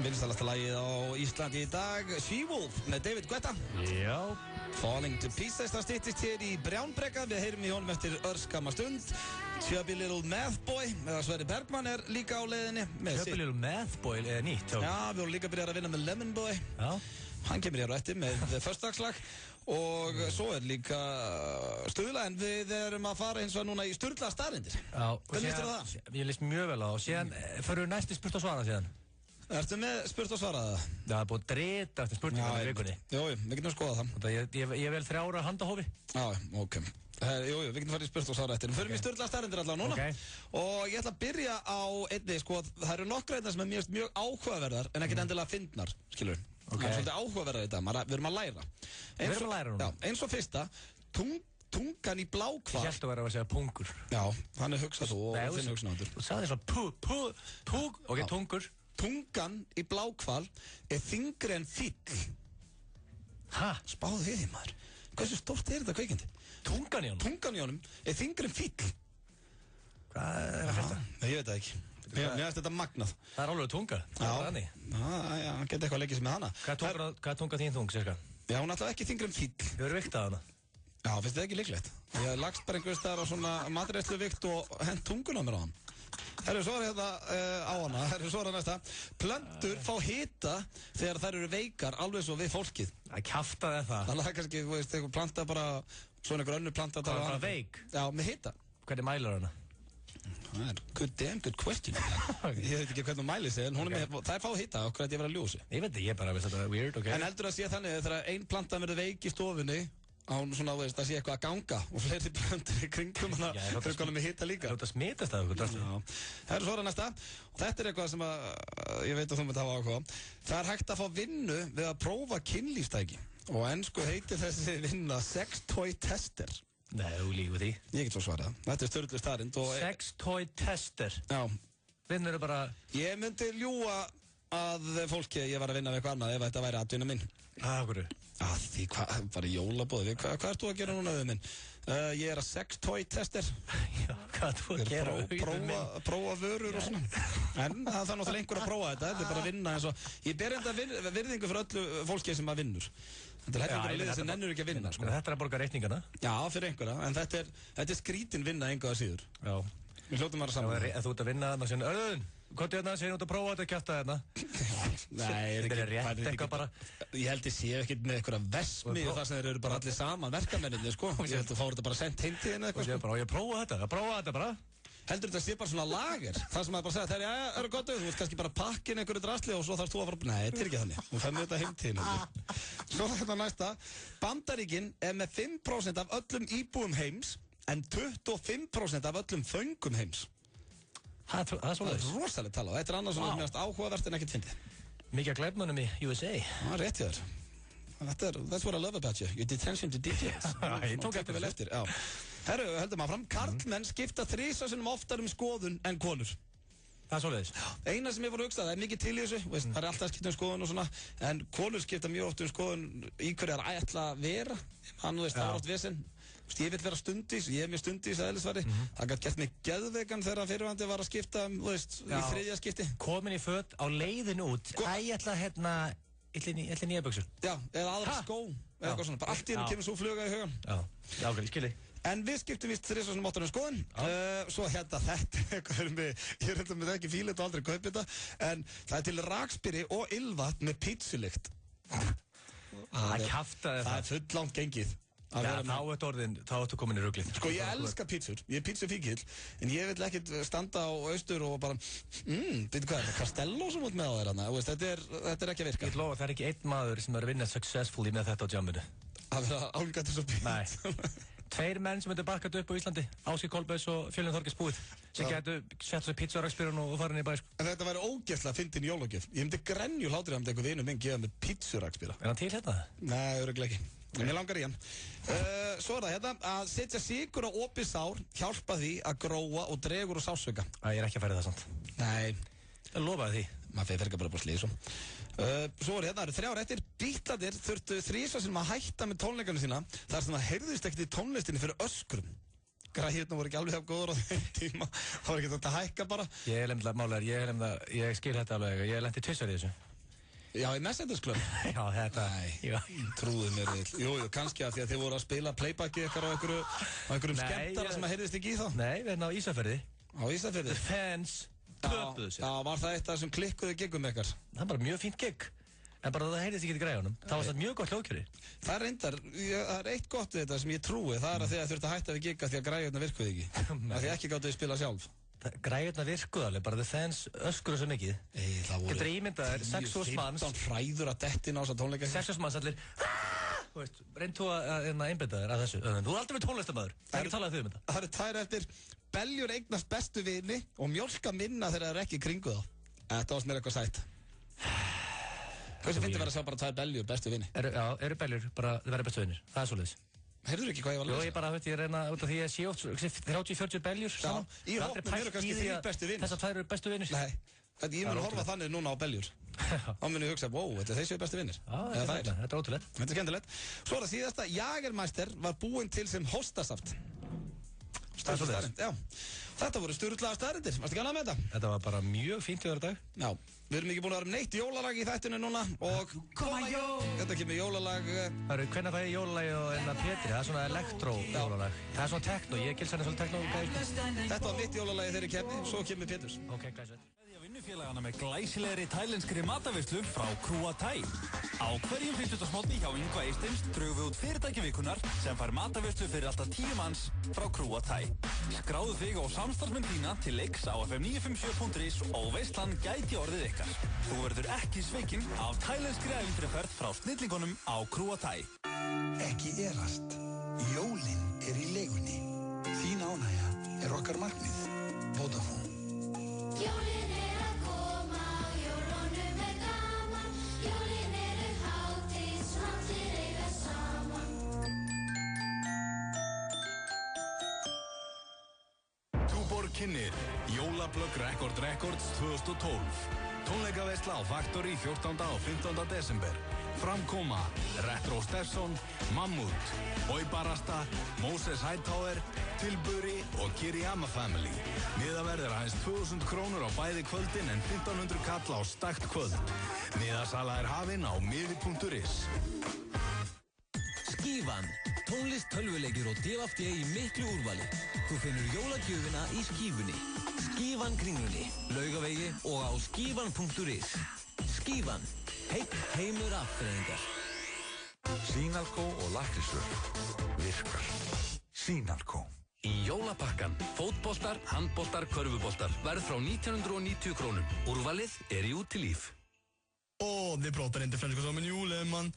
Speaker 1: Vinsælasta lagið á Íslandi í dag, She-Wolf með David Guetta.
Speaker 2: Já.
Speaker 1: Falling to Pieces, það styttist hér í Brjánbrekka. Við heyrum í honum eftir örskamma stund. Chubby Little Math Boy, eða Sverri Bergman er líka á leiðinni.
Speaker 2: Chubby Little Math Boy er nýtt.
Speaker 1: Já, við vorum líka að byrja að vinna með Lemon Boy.
Speaker 2: Já.
Speaker 1: Hann kemur hér á eftir með föstudagsslag og svo er líka Stuðla, en við erum að fara eins og núna í Sturla staðreyndir.
Speaker 2: Já.
Speaker 1: Hvernig líst þér á það?
Speaker 2: Ég líst mjög vel á og síðan fyrir við næst í spurt og svara síðan.
Speaker 1: Ertu með spurt og svara það?
Speaker 2: Já, það er búið að drita eftir spurningar í vikunni.
Speaker 1: Jú, við getum að skoða það.
Speaker 2: Ég vel 3 ára handahófi.
Speaker 1: Já, ok. Jú, við getum farið í spurt og svara eftir. Við förum í Sturla staðreyndir allavega núna.
Speaker 2: Okay.
Speaker 1: Og ég ætla að byrja á einni, sko, það eru nokkra einna sem er mjög áhugaverðar en ekkert endilega fyndnar, skilur. Það er svolítið áhugaverðar þetta, við erum að læra.
Speaker 2: Við erum að læra núna?
Speaker 1: Já, eins og fyrsta, tungan í bláhval.
Speaker 2: Ég held að vera að segja pungur.
Speaker 1: Já, hann er hugsað þú og þinn hugsað ándur.
Speaker 2: Þú sagði svona ok, tungur.
Speaker 1: Tungan í bláhval er þyngri en fíll.
Speaker 2: Hæ?
Speaker 1: Spáðu við því, maður. Hversu stórt er þetta kveikindi?
Speaker 2: Tungan í honum?
Speaker 1: Tungan í honum er þyngri en fíll.
Speaker 2: Hvað er þetta?
Speaker 1: Ég veit það ekki. Mér finnst þetta magnað.
Speaker 2: Það alveg tunga.
Speaker 1: Já, hann geti eitthvað að leggja sig með hana.
Speaker 2: Hvað er tunga þín þung, cirka?
Speaker 1: Já, hún er alltaf ekki þyngri fíll.
Speaker 2: Þú hefur viktað hana?
Speaker 1: Já, finnst þetta ekki líklegt? Ég hef lagst bara einhvers staðar á svona matreiðslu vikt og hent tunguna mér á hann. Herru, svo er hérna á hana, svo er það næsta. Plöntur fá hita þegar þær eru veikar, alveg svo við fólkið.
Speaker 2: Það kjaftaði það.
Speaker 1: Þannig að það kannski, þú veist, einhver planta bara, svona einhver önnur planta.
Speaker 2: Það er bara veik?
Speaker 1: Já, með hita.
Speaker 2: Hvernig mælar hana?
Speaker 1: Það er good question. Ég veit ekki hvernig hún mælir sig, en það er fá hita, okkur að ég vera að ljósi.
Speaker 2: Ég veit ekki, ég bara veist þetta er weird, ok.
Speaker 1: En heldur að sé þannig, þegar ein planta verður veik í stofunni, án svona, þú veist, að sé eitthvað að ganga og fleiri plöntur í kringum hana fyrir konum með hita líka.
Speaker 2: Það smitast það eitthvað.
Speaker 1: Það er svo næsta og þetta er eitthvað sem að ég veit að þú myndi hafa áhuga. Það er hægt að fá vinnu við að prófa kynlífstæki og á ensku heitir þessi vinna sex toy tester.
Speaker 2: Nei, þú lífið því.
Speaker 1: Ég get svo svarað. Þetta er störðlu staðrind.
Speaker 2: Sex toy tester?
Speaker 1: Já.
Speaker 2: Vinnur er bara...
Speaker 1: Ég myndi ljúga að fólki ég var að vinna við eitthvað annað ef þetta væri atvinna minn.
Speaker 2: Hvað?
Speaker 1: Því bara jólabóði. Hvað ert þú að gera núna við minn? Ég er að sex toy tester.
Speaker 2: Já, hvað ert þú að gera við minn?
Speaker 1: Prófa vörur og svona. En það þarf náttúrulega einhver að prófa þetta. Þetta er bara að vinna eins og... Ég ber enda virðingu fyrir öllu fólki sem að vinnur. Þetta er heldur að liða sem nennur ekki að vinna.
Speaker 2: Þetta er að borga reikningana?
Speaker 1: Já, fyrir einhverja. En þetta er skrítin vinna enga að síður.
Speaker 2: Já.
Speaker 1: Við hljótum að vera saman.
Speaker 2: En þú ert að vinna þarna og segja, Örðun, hvað er þetta að segja út að prófa þetta að kjafta þarna?
Speaker 1: Nei,
Speaker 2: þetta er rétt eitthvað bara.
Speaker 1: Ég held ég sé ekkert með einhverja vesmi og það sem þeir eru bara allir saman verkamenninni, sko. Ég held að fá þetta bara sendt heim til henni eitthvað,
Speaker 2: sko. Ég prófa þetta bara.
Speaker 1: Heldur þetta sé bara svona lager? Það sem að bara segja, þegar ég eru gott auð, þú veist kannski bara pakkin einhverju drasli og svo þarfst þú að fara... Nei, þetta er ekki þannig. Þú fennir þetta heim til henni. Svo þetta næsta. Bandaríkin er með 5% af öllum íbúum heims en 25% af öllum föngum heims.
Speaker 2: Það er
Speaker 1: rosalega tala. Þetta er annars svona mjög áhugavert en ekkert fyndið.
Speaker 2: Mikið að glæpmönnum í USA.
Speaker 1: Það er rétt hjá þér. That's what I love about you. Your detention to details.
Speaker 2: Ég tók eftir vel eftir.
Speaker 1: Herru, höldum að fram. Karlmenn skipta 3 sinnum oftar skoðun en konur.
Speaker 2: Það er svoleiðis.
Speaker 1: Eina sem ég var að hugsa, það er mikið til í þessu. Það er alltaf að skipta skoðun og svona. En konur skipta mjög oft skoðun í hverju það er ætla að vera. Hann veist, það er oft vesen. Ég vil vera stundís, ég er mjög stundís að eðlisvari. Það gæti gert mig geðveikan þegar fyrirvandi var að skipta, þú veist, í 3. skipti.
Speaker 2: Komin í föt á leiðin út. Ég ætla hérna, ætla nýja buxur.
Speaker 1: Já, eða aðra skó, eða eitthvað svona. Bara allt í hennu kemur svo fluga í hugan.
Speaker 2: Já, ok, skilji.
Speaker 1: En við skiptum vist 3 sinnum oftar skoðun. Svo hérna þetta, ég er með ekki fíla þetta og aldrei kaupi þetta. En það er til rakspyri og ylvatn með pítsulykt. Það er fulllangt gengið.
Speaker 2: Já, þá ertu komin í ruglið.
Speaker 1: Sko, ég elska pítsur, ég er pítsufíkill, en ég vil ekkert standa á austur og bara, veitu hvað er það, Castello sem út með á þér hana, þetta er ekki að virka.
Speaker 2: Ég lofa, það er ekki einn maður sem er að vinna successfully með þetta á jamminu.
Speaker 1: Það vera álgættur svo pít.
Speaker 2: Nei. 2 menn sem hefur bakkat upp á Íslandi, Ásgeir Kolbeins og Fjölnir Þorgeirs búið, sem getur sett svo pítsu á rakspyrun og farin í bæ, sko.
Speaker 1: En þetta væri ógeðslega fyndin jólagjöf. Ég myndi grenju hlátur að einhver vinur minn gefa með pítsurakspyra.
Speaker 2: Er hann til hérna?
Speaker 1: Nei, örugglega ekki. Mér langar í hann. Svo er það hérna að setja sykur á opið sár hjálpa því að gróa og dregur og sásauka.
Speaker 2: Ég er ekki að færa það samt.
Speaker 1: Nei.
Speaker 2: Það lofaði því.
Speaker 1: Maður fer bara slíð svo. Svo er hérna, það eru 3 ár eftir. Bítlarnir þurftu 3 sinnum að hætta með tónleikana sína þar sem það heyrðist ekkert í tónlistinni fyrir öskrum. Græðirna voru ekki alveg hjá góður á þeim tíma. Það var ekki þetta að hækka bara.
Speaker 2: Ég skil þetta alveg. Ég lendi 2 í þessu.
Speaker 1: Já, í Messenders Club?
Speaker 2: Já, þetta...
Speaker 1: Nei, trúðu mér við. Jú, kannski að því að þið voru að spila playbacki eitthvað á einhverjum skemmtara sem að heyrðist ekki í þá.
Speaker 2: Nei, við erum á Ísafirði.
Speaker 1: Á Ísafirði?
Speaker 2: The fans töpuðu sér.
Speaker 1: Já, var það eitt af þessum klikkuðu giggum ykkar?
Speaker 2: Það var bara mjög fínt gigg. En bara það heyrðist ekki í græjunum. Það var satt mjög gott hljóðkjöri.
Speaker 1: Það er reyndar, það er eitt gott við þetta sem ég trúi. Það er að þið þurftu að hætta við gigga því að græjurnar virkuðu ekki. Að þið ekki gáttu að spila sjálf.
Speaker 2: Græjurnar virkuðu alveg, bara the fans öskuru svo mikið. Getur ímyndaðir, 6.000 manns.
Speaker 1: 15 hræður að dettin á þessa tónleika.
Speaker 2: 6.000 manns allir. Þú veist, reynd þú að einbeita þér að þessu. Þú er aldrei með tónlistamæður. Það er ekki talað um þetta.
Speaker 1: Það eru 2 eftir. Beljur eignast bestu vini og mjólka minna þegar það er ekki í kringu þá. Þetta varst mér eitthvað sætt. Hversu finnst þið verið að sjá bara 2 beljur bestu vini?
Speaker 2: Já, eru beljur bara þið verið bestu vinir. Það er svoleiðis.
Speaker 1: Heyrður ekki hvað ég var að lesa?
Speaker 2: Jó, ég bara, ég reyna út af því að ég sé 30-40 beljur saman.
Speaker 1: Já, í hópnum eru kannski 3 bestu vinir.
Speaker 2: Þessar 2 eru bestu vinir.
Speaker 1: Nei, ég mun horfa þannig núna á beljur. Þá mun ég hugsa, wow, þetta er þessi bestu vinir.
Speaker 2: Þetta er ótrúlegt.
Speaker 1: Þetta er skemmtilegt. Svo er það síðasta, Jagermeister var búinn til sem hóstasaft.
Speaker 2: Það er svoleiðis.
Speaker 1: Já. Þetta voru sturlaða staðreyndir, varstu ekki annað með þetta?
Speaker 2: Þetta var bara mjög fínt í þér dag.
Speaker 1: Já, við erum ekki búin að vera neitt jólalag í þættinu núna og þetta kemur jólalag.
Speaker 2: Hvernig það er jólalagi og enna Petri, það er svona elektró-jólalag. Það er svona techno, ég gils hann svolítið techno.
Speaker 1: Þetta var mitt jólalagi þeirri kemni, svo kemur Peturs.
Speaker 2: Ok, glæsilegt.
Speaker 12: Vinnufélagana með glæsilegri tælenskri mataveislu frá Krúa Thai. Á hverjum fyrstudagsmótni hjá Yngva Eysteims drögum við út fyrirtæki vikunar sem fær mataveislu fyrir alltaf 10 manns frá Krúa Thai. Skráðu þig á samstarfsmenn þína til leiks á fm957.is og veislan gæti orðið ykkar. Þú verður ekki svikinn af tælenskri ævintýraferð frá snillingunum á Krúa Thai.
Speaker 13: Ekki erast. Jólin í leigunni. Þín ánægja okkar markmið. Vodafone.
Speaker 14: Jólin að koma, jólunum gaman, jólin hátíð, svo allir eiga saman.
Speaker 12: Túborg kynnir Jólablögg Records 2012. Tónleikaveisla á Factory 14. og 15. desember. Framkoma Retro Steffson, Mammut, Boy Barasta, Moses Hightower, Tilbury og Kiriyama Family. Miðaverð aðeins 2000 krónur á bæði kvöldin en 1500 kall á stakt kvöld. Miðasala hafin á miði.is.
Speaker 15: Skífan, tónlist, tölvuleikir og DFD í miklu úrvali. Þú finnur jólagjöfina í Skífunni. Skífan Kringlunni, Laugavegi og á skífan.is. Skífan, heimur afþreyingar.
Speaker 16: Sýnalkó og lakrísrör virkar. Sýnalkó.
Speaker 5: Í jólapakkan, fótboltar, handboltar, körfuboltar, verð frá 1990 krónum. Úrvalið í Útilíf.
Speaker 17: Det pratar inte franska som en juleman.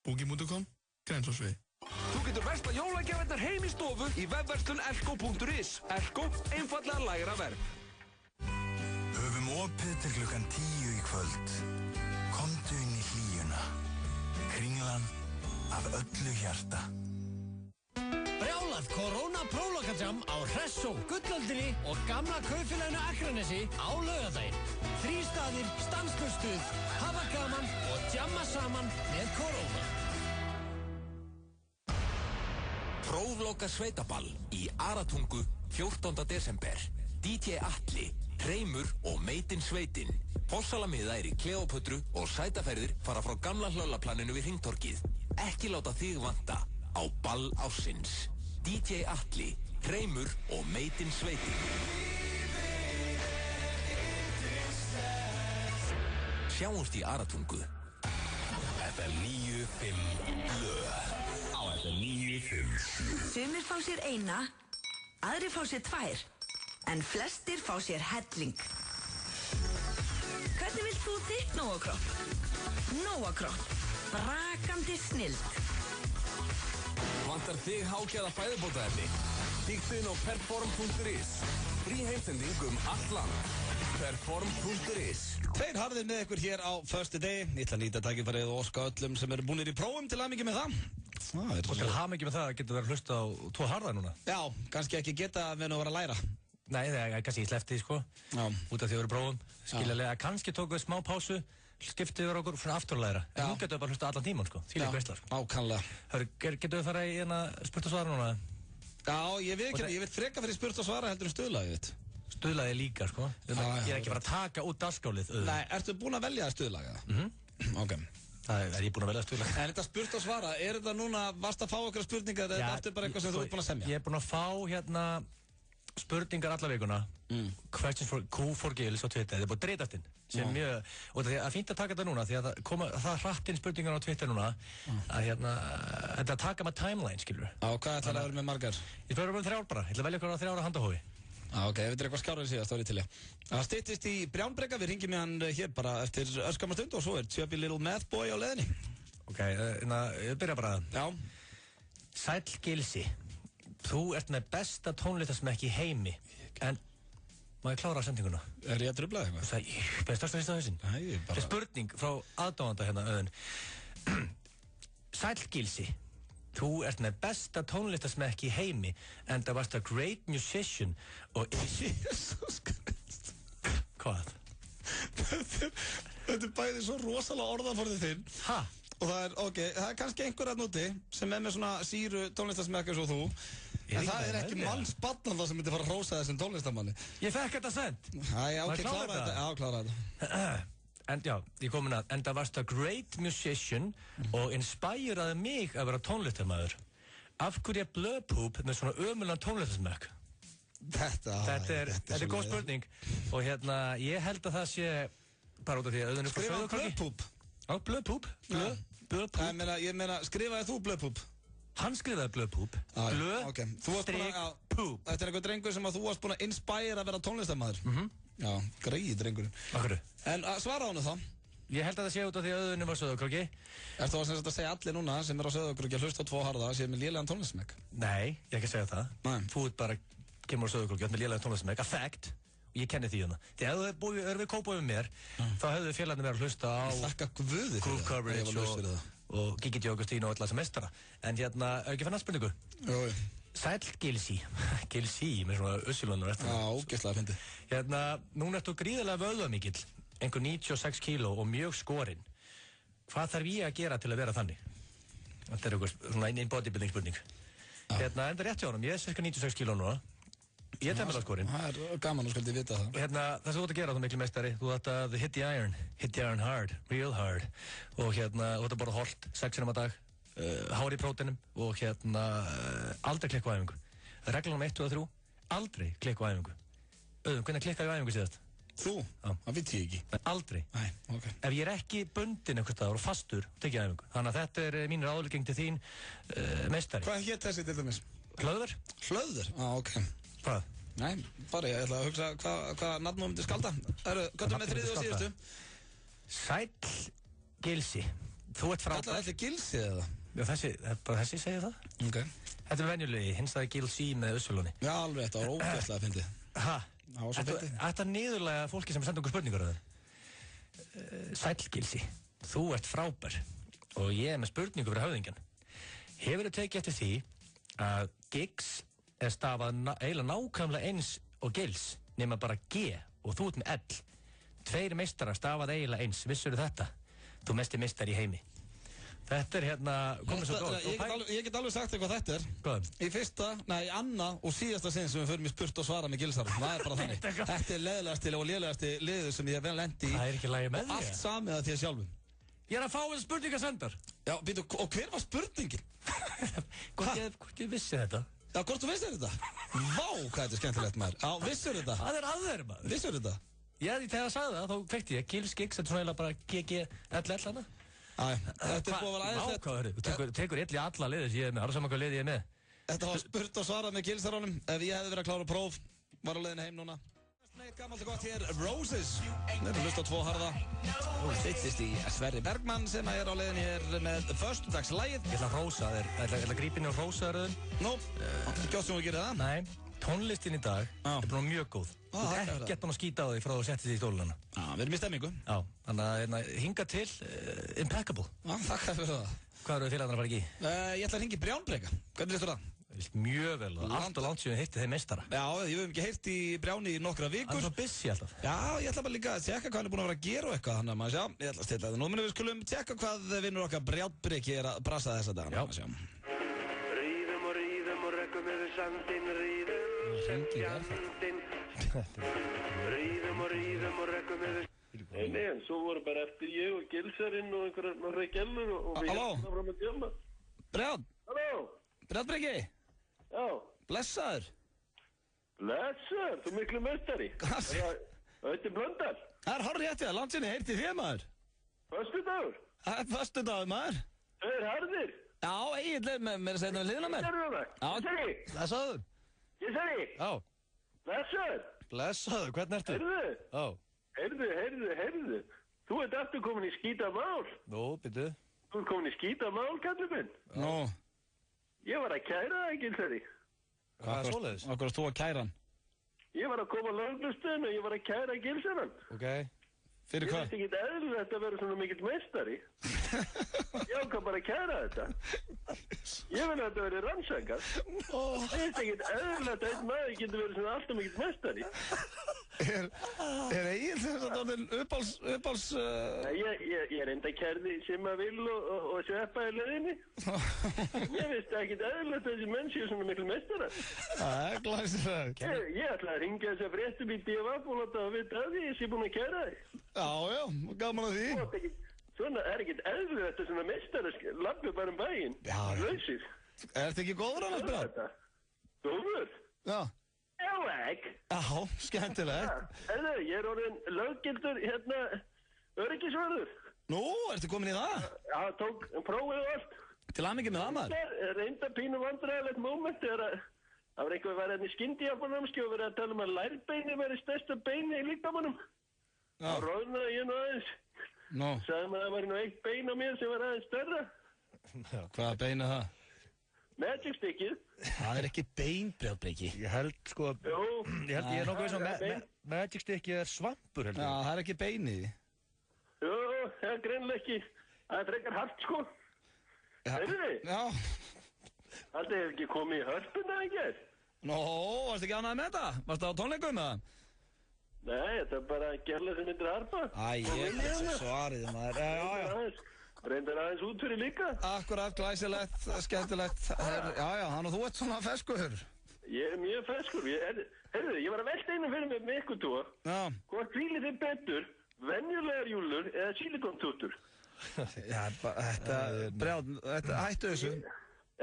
Speaker 17: Booking.com, Grænlandsvegi.
Speaker 5: Þú getur versla jólagjafirnar heim í stofu í webverslun elko.is. Elko, einfallega lægra verð.
Speaker 13: Höfum opið til klukkan 10 í kvöld. Komdu inn í hlýjuna. Kringlan af öllu hjarta.
Speaker 18: Brjálað Corona Prólokajam á Hressó, Gullöldinni og gamla kaupfélaginu Akranesi á laugardaginn. 3 staðir, stanslaust stuð, hafa gaman og djamma saman með Corona.
Speaker 15: Prófloka sveitaball í Aratungu 14. desember. DJ Atli, Hreimur og Meitin Sveitin. Fossalamiða í Kleópötru og sætaferðir fara frá gamla hlöllaplaninu við Hringtorgið. Ekki láta þig vanta á ball ársins. DJ Atli, Hreimur og Meitin Sveitin. Sjáumst í Aratungu.
Speaker 12: FM 95 blöð. Á FM 95.
Speaker 19: Sumir fá sér eina, aðrir fá sér 2, en flestir fá sér helling. Hvernig vilt þú þitt Nóakropp? Nóakropp, brakandi snilld.
Speaker 5: Vantar þig hágæða fæðubótaefni? Kíktu inn á perform.is. Frí heimsending allt land. Perform.is.
Speaker 1: 2 harðir með ykkur hér á föstu degi. Ég ætla að nýta tækifærið og óska öllum sem eru búinir í prófum til hamingju með það.
Speaker 2: Og til hamingju með það getur verið að hlusta á 2 harðar núna.
Speaker 1: Já, kannski ekki geta að vera að læra.
Speaker 2: Nei, það er kannski í sleftið, sko. Já. Út af því að við erum prófum. Skiljanlega, kannski tókum við smá pásu, skiptið við okkur fyrir aftur að læra. En nú getum við bara hlusta allan tíman, sko. Þvílík veisla, sko.
Speaker 1: Ákannlega.
Speaker 2: Getum við fara í spurt og svara núna?
Speaker 1: Já, ég vil freka fyrir spurt og svara heldur stuðlagið.
Speaker 2: Stuðlagið líka, sko. Ég er ekki bara að taka út dagskálið.
Speaker 1: Nei, ertu búin að velja stuðlagið? Ok.
Speaker 2: Það er ég búin að velja stuðlagið.
Speaker 1: En þetta spurt og svara, er þetta núna, varst að fá okkur spurningar eða er þetta bara eitthvað sem þú ert búin að semja?
Speaker 2: Ég er búin að fá spurningar alla vikuna. Questions for Q4Gils á Twitter. Það er búin að dreitast inn. Sem mjög, og það er fínt að taka þetta núna því að það hratt inn spurningar á Twitter núna að þetta taka með timeline, skilur.
Speaker 1: Hvað ætlar að vera með margar?
Speaker 2: Ég fyrir að vera 3 bara. Ég ætla að velja okkur á 3 ára handahófi.
Speaker 1: Ok, ef þetta er eitthvað skárið síðast, þá er ég til ég. Það styttist í Brjánbreka, við ringjum með hann hér bara eftir örskamma stund og svo er Chubby Little Math Boy á leiðinni.
Speaker 2: Ok, ég byrja bara.
Speaker 1: Já.
Speaker 2: Sæll Gilsi, þú ert með besta tónlistasmekki í heimi, en má ég klára sendinguna?
Speaker 1: Er ég að trufla eitthvað?
Speaker 2: Það er stærsta fyrst á hausinn. Það er spurning frá aðdáanda hérna, Auðun. Sæll Gilsi, þú ert með besta tónlistasmekki í heimi, en það varst a great musician og...
Speaker 1: Jesus Christ.
Speaker 2: Hvað?
Speaker 1: Þetta er bæðið svo rosalega orðaforðið þinn.
Speaker 2: Ha?
Speaker 1: Og það er kannski einhver að núti sem er með svona síru tónlistasmekki eins og þú. En það er ekki mannsbarnan það sem myndi fara að hrósa þessum tónlistamanni.
Speaker 2: Ég fekk þetta sent.
Speaker 1: Já, ok, klára þetta. Já, klára þetta.
Speaker 2: En já, ég komin að, en það varst a great musician og inspiraði mig að vera tónlistarmaður. Af hverju Blöðpúp með svona ömulegan tónlistasmekk? Þetta er góð spurning. Og hérna, ég held að það sé bara út af því að Auðun er frá Sauðárkróki.
Speaker 1: Skrifaði Blöðpúp?
Speaker 2: Já, Blöðpúp. Blöðpúp.
Speaker 1: Ég meina, skrifaði þú Blöðpúp?
Speaker 2: Hann skrifaði Blöðpúp. Blöðpúp.
Speaker 1: Þetta er einhver drengur sem að þú varst búin að inspire að vera tónlistarmaður. Já, greið drengurinn.
Speaker 2: Akkur.
Speaker 1: En svara á það.
Speaker 2: Ég held að það sé út af því að Auðun var Sauðárkróki.
Speaker 1: Er þú að segja allir núna sem er á Sauðárkróki að hlusta á 2 harða að sé með lélegan tónlistasmekk?
Speaker 2: Nei, ég ekki að segja það. Nei. Þú ert bara, kemur á Sauðárkróki með lélegan tónlistasmekk, a fact. Og ég kenni því hérna. Þegar þú hefur við kópað með mér, þá hefðu félagarnir verið að hlusta á Groove Coverage og Gigi D'Agostino og allar sem mestara. En hérna, ekki fann að spurningu. Sæll Gilsi. Gilsi með svona ussilunur eftir.
Speaker 1: Já, ógeðslega fyndið.
Speaker 2: Hérna, núna ertu gríðarlega vöðvamikill, einhver 96 kíló og mjög skorinn. Hvað þarf ég að gera til að vera þannig? Þetta er einhver svona einn bodybuilding spurning. Hérna, enda rétt hjá honum, ég er cirka 96 kíló núna. Ég er temmilega skorinn.
Speaker 1: Það er gaman að skaldi vita það.
Speaker 2: Hérna, það sem þú ert að gera, þú miklu meistari, þú ert að hit the iron hard, real hard. Og hérna, þú ert að borða holt 6 sinum að dag. Hár í próteinum og hérna aldrei klikka á æfingu. Reglunum 1, 2 og 3, aldrei klikka á æfingu. Auðvitað, hvernig klikkaði á æfingu síðast?
Speaker 1: Þú? Já. Það veit ég ekki.
Speaker 2: Aldrei.
Speaker 1: Nei, ok.
Speaker 2: Ef ég er ekki bundinn einhvers staðar og fastur, tek ég æfingu. Þannig að þetta er mínir áðurlegging til þín meistari.
Speaker 1: Hvað hét þessi til dæmis?
Speaker 2: Hlöðver.
Speaker 1: Hlöðver? Já, ok.
Speaker 2: Hvað?
Speaker 1: Nei, bara ég ætla að hugsa hvað nafnum myndi skalda. Hvað með 3. og síðustu?
Speaker 2: Sæll Gilsi. Þú ert frábær.
Speaker 1: Kallar þetta Gilsi eða?
Speaker 2: Já, þessi segir það.
Speaker 1: Ok.
Speaker 2: Þetta er venjulegi, hins það er Gilsi með Ussulunni.
Speaker 1: Já, alveg, þetta var ógeðslega að fyndið.
Speaker 2: Ha?
Speaker 1: Það var svo fyndið.
Speaker 2: Þetta er niðurlega fólki sem senda okkur spurningar á það. Sæll Gilsi, þú ert frábær og ég er með spurningu fyrir höfðingjan. Hefur þið tekið eftir því að Giggs er stafað eiginlega nákvæmlega eins og Gils, nema bara G og þú ert með L. 2 meistarar stafað eiginlega eins, vissur þetta? Þú mesti meistari í heimi. Þetta er hérna, komið svo góð.
Speaker 1: Ég get alveg sagt þér hvað þetta er.
Speaker 2: Hvað?
Speaker 1: Í annað og síðasta sinn sem við förum í spurt og svara með Gilsar. Það er bara þannig. Þetta er leiðilegasti og lélegasti liður sem ég hef vel lent í.
Speaker 2: Það er ekki lagi með
Speaker 1: þér. Allt samið að þér sjálfum.
Speaker 2: Ég er að fá einn spurningasendar.
Speaker 1: Já, býtu, og hver var spurningin?
Speaker 2: Hvort ég vissi þetta?
Speaker 1: Já, hvort þú vissir þetta? Vá, hvað þetta er skemmtilegt maður. Já, vissur þetta?
Speaker 2: Það er aðeir maður.
Speaker 1: Vissur þetta?
Speaker 2: Já, þegar það sagði það, þá kveikti ég. Gils, Giggs, þetta er svona eiginlega bara GG, hana.
Speaker 1: Þetta er búið að vera æðislegt.
Speaker 2: Þú tekur illa alla liðis ég er með, alveg saman hvað liði ég er með.
Speaker 1: Þetta var spurt og svarað með Gilsarónum. Ef ég hefði verið að klára próf, var á leiðinu heim núna. Gammalt og gott hér, Roses. Við erum hlust á 2 harða. Og steyttist í Sverri Bergmann sem er á leiðinu hér með föstudagslægið.
Speaker 2: Ég ætla að hrósa þér, ég ætla að grípa inn og hrósa þér öðun.
Speaker 1: Nú, gjótt sem þú gerir það?
Speaker 2: Nei, tónlistin í dag er búin mjög góð. Þú ert ekkert búin að skýta á því frá að þú settist í stólunana.
Speaker 1: Já, við erum í stemmingu.
Speaker 2: Já, þannig að hinga til impeccable.
Speaker 1: Já, þakka fyrir það.
Speaker 2: Hvað eru félagarnir að fara ekki í?
Speaker 1: Ég ætla að hringa í Brjánbreka. Hvernig lístur það?
Speaker 2: Mjög vel, allt og langt sem við heitti þeim meistara.
Speaker 1: Já, við höfum ekki heilt í Brjáni í nokkra vikur.
Speaker 2: Það er svo busy alltaf.
Speaker 1: Já, ég ætla bara líka að tjekka hvað hann er búin að vera að gera og eitthvað. Þannig að maður sjá, ég ætla að stilla það. Nú munum við skulum tjekka hvað vinnur okkar Brjánbreki er að brasa þessa dagana.
Speaker 14: Ríðum og ríðum og rekkum yfir sandinn, ríðum sem fjandinn. Ríðum og ríðum og rekkum yfir... Nei, en svo voru bara eftir ég og Gilsarinn og einhverja nokkra gellur og við hérna fram að djöma.
Speaker 1: Brján!
Speaker 14: Halló!
Speaker 1: Brjánbreki!
Speaker 14: Já.
Speaker 1: Blessaður.
Speaker 14: Blessaður, þú miklu meistari. Það heitir Blöndal.
Speaker 1: Það er hárri hættið að landsinni heyrti þér maður.
Speaker 14: Föstudagur.
Speaker 1: Það er föstudagur maður.
Speaker 14: Það er harðir.
Speaker 1: Já, eiginlega með að segja það liðna mér.
Speaker 14: Gilsari.
Speaker 1: Blessaður.
Speaker 14: Gilsari.
Speaker 1: Já.
Speaker 14: Blessaður.
Speaker 2: Blessaður, hvernig ertu?
Speaker 14: Heyrðu.
Speaker 2: Já.
Speaker 14: Heyrðu. Þú ert aftur komin í skítamál.
Speaker 2: Nú, byrju.
Speaker 14: Þú ert komin í skítamál, kallur minn.
Speaker 1: Nú.
Speaker 14: Ég var að kæra það, Gilsari.
Speaker 2: Hvað er svoleiðis?
Speaker 1: Hvað er þú að kæra hann?
Speaker 14: Ég var að koma á lögreglustöðina og ég var að kæra Gilsarann.
Speaker 2: Ok.
Speaker 1: Fyrir hvað?
Speaker 14: Ég veist ekki eðlilegt að vera svona mikill meistari. Ég ákvað bara að kæra þetta. Ég vil að þetta veri rannsakað. Ég veist ekki eðlilegt að einn maður getur verið svona alltaf mikill meistari.
Speaker 1: Er Egil þess að það er uppáls...
Speaker 14: Ég reynda að kerði sem að vil og sveppa í leðinni. Ég veist ekkert eðlilegt þessi menn séu svona miklu meistarar.
Speaker 1: Það er glæsilegt.
Speaker 14: Ég ætla að ringja þess að fréttum í DFF og láta að vita að ég sé búin að kæra þig.
Speaker 1: Já, gaman að því.
Speaker 14: Svona er ekkert eðlilegt þetta svona meistarar labbi bara bæinn. Lausir.
Speaker 1: Er þetta ekki góður annars, Brjál?
Speaker 14: Góður?
Speaker 1: Já.
Speaker 14: Já, ekki.
Speaker 1: Já, skemmtilegt.
Speaker 14: Ég orðin löggildur öryggisvörður.
Speaker 1: Nú, ertu komin í það?
Speaker 14: Já, tók prófið og allt.
Speaker 1: Til hamingju með það, maður.
Speaker 14: Reynda pínu vandræðilegt moment þegar það var einhver verið í skyndihjálparnámskeið og verið að tala að lærbeini verið stærsta beini í líkamannum. Þá róðnaði ég nú aðeins. Sagði maður að það var nú eitt bein á mér sem var aðeins stærra.
Speaker 1: Hvaða bein er það?
Speaker 14: Magic stickið.
Speaker 1: Það er ekki bein, Brjálbreki.
Speaker 2: Ég held sko... Jú. Ég er nokkuð eins og Magic stickið er svampur, heldur.
Speaker 1: Já, það er ekki beinið.
Speaker 14: Jú, það er greinilega ekki. Það er frekar hart, sko. Heyrðu þið?
Speaker 1: Já.
Speaker 14: Það er ekki komið í hörpuna, ekki?
Speaker 1: Nó, varstu ekki ánægð með þetta? Varstu á tónleikum með það?
Speaker 14: Nei, þetta er bara gerla sem myndir harpa.
Speaker 1: Ég veit svarið, maður. Já.
Speaker 14: Reyndar aðeins út fyrir líka.
Speaker 1: Akkurat, glæsilegt, skemmtilegt. Já, hann og þú ert svona feskur.
Speaker 14: Ég er mjög feskur. Heyrðu, ég var að velta einu fyrir mig með ykkur tóa.
Speaker 1: Já.
Speaker 14: Hvort hvílir þið betur, venjulegar júlur eða sílikontúttur?
Speaker 1: Já, Brjál, hættu þessu.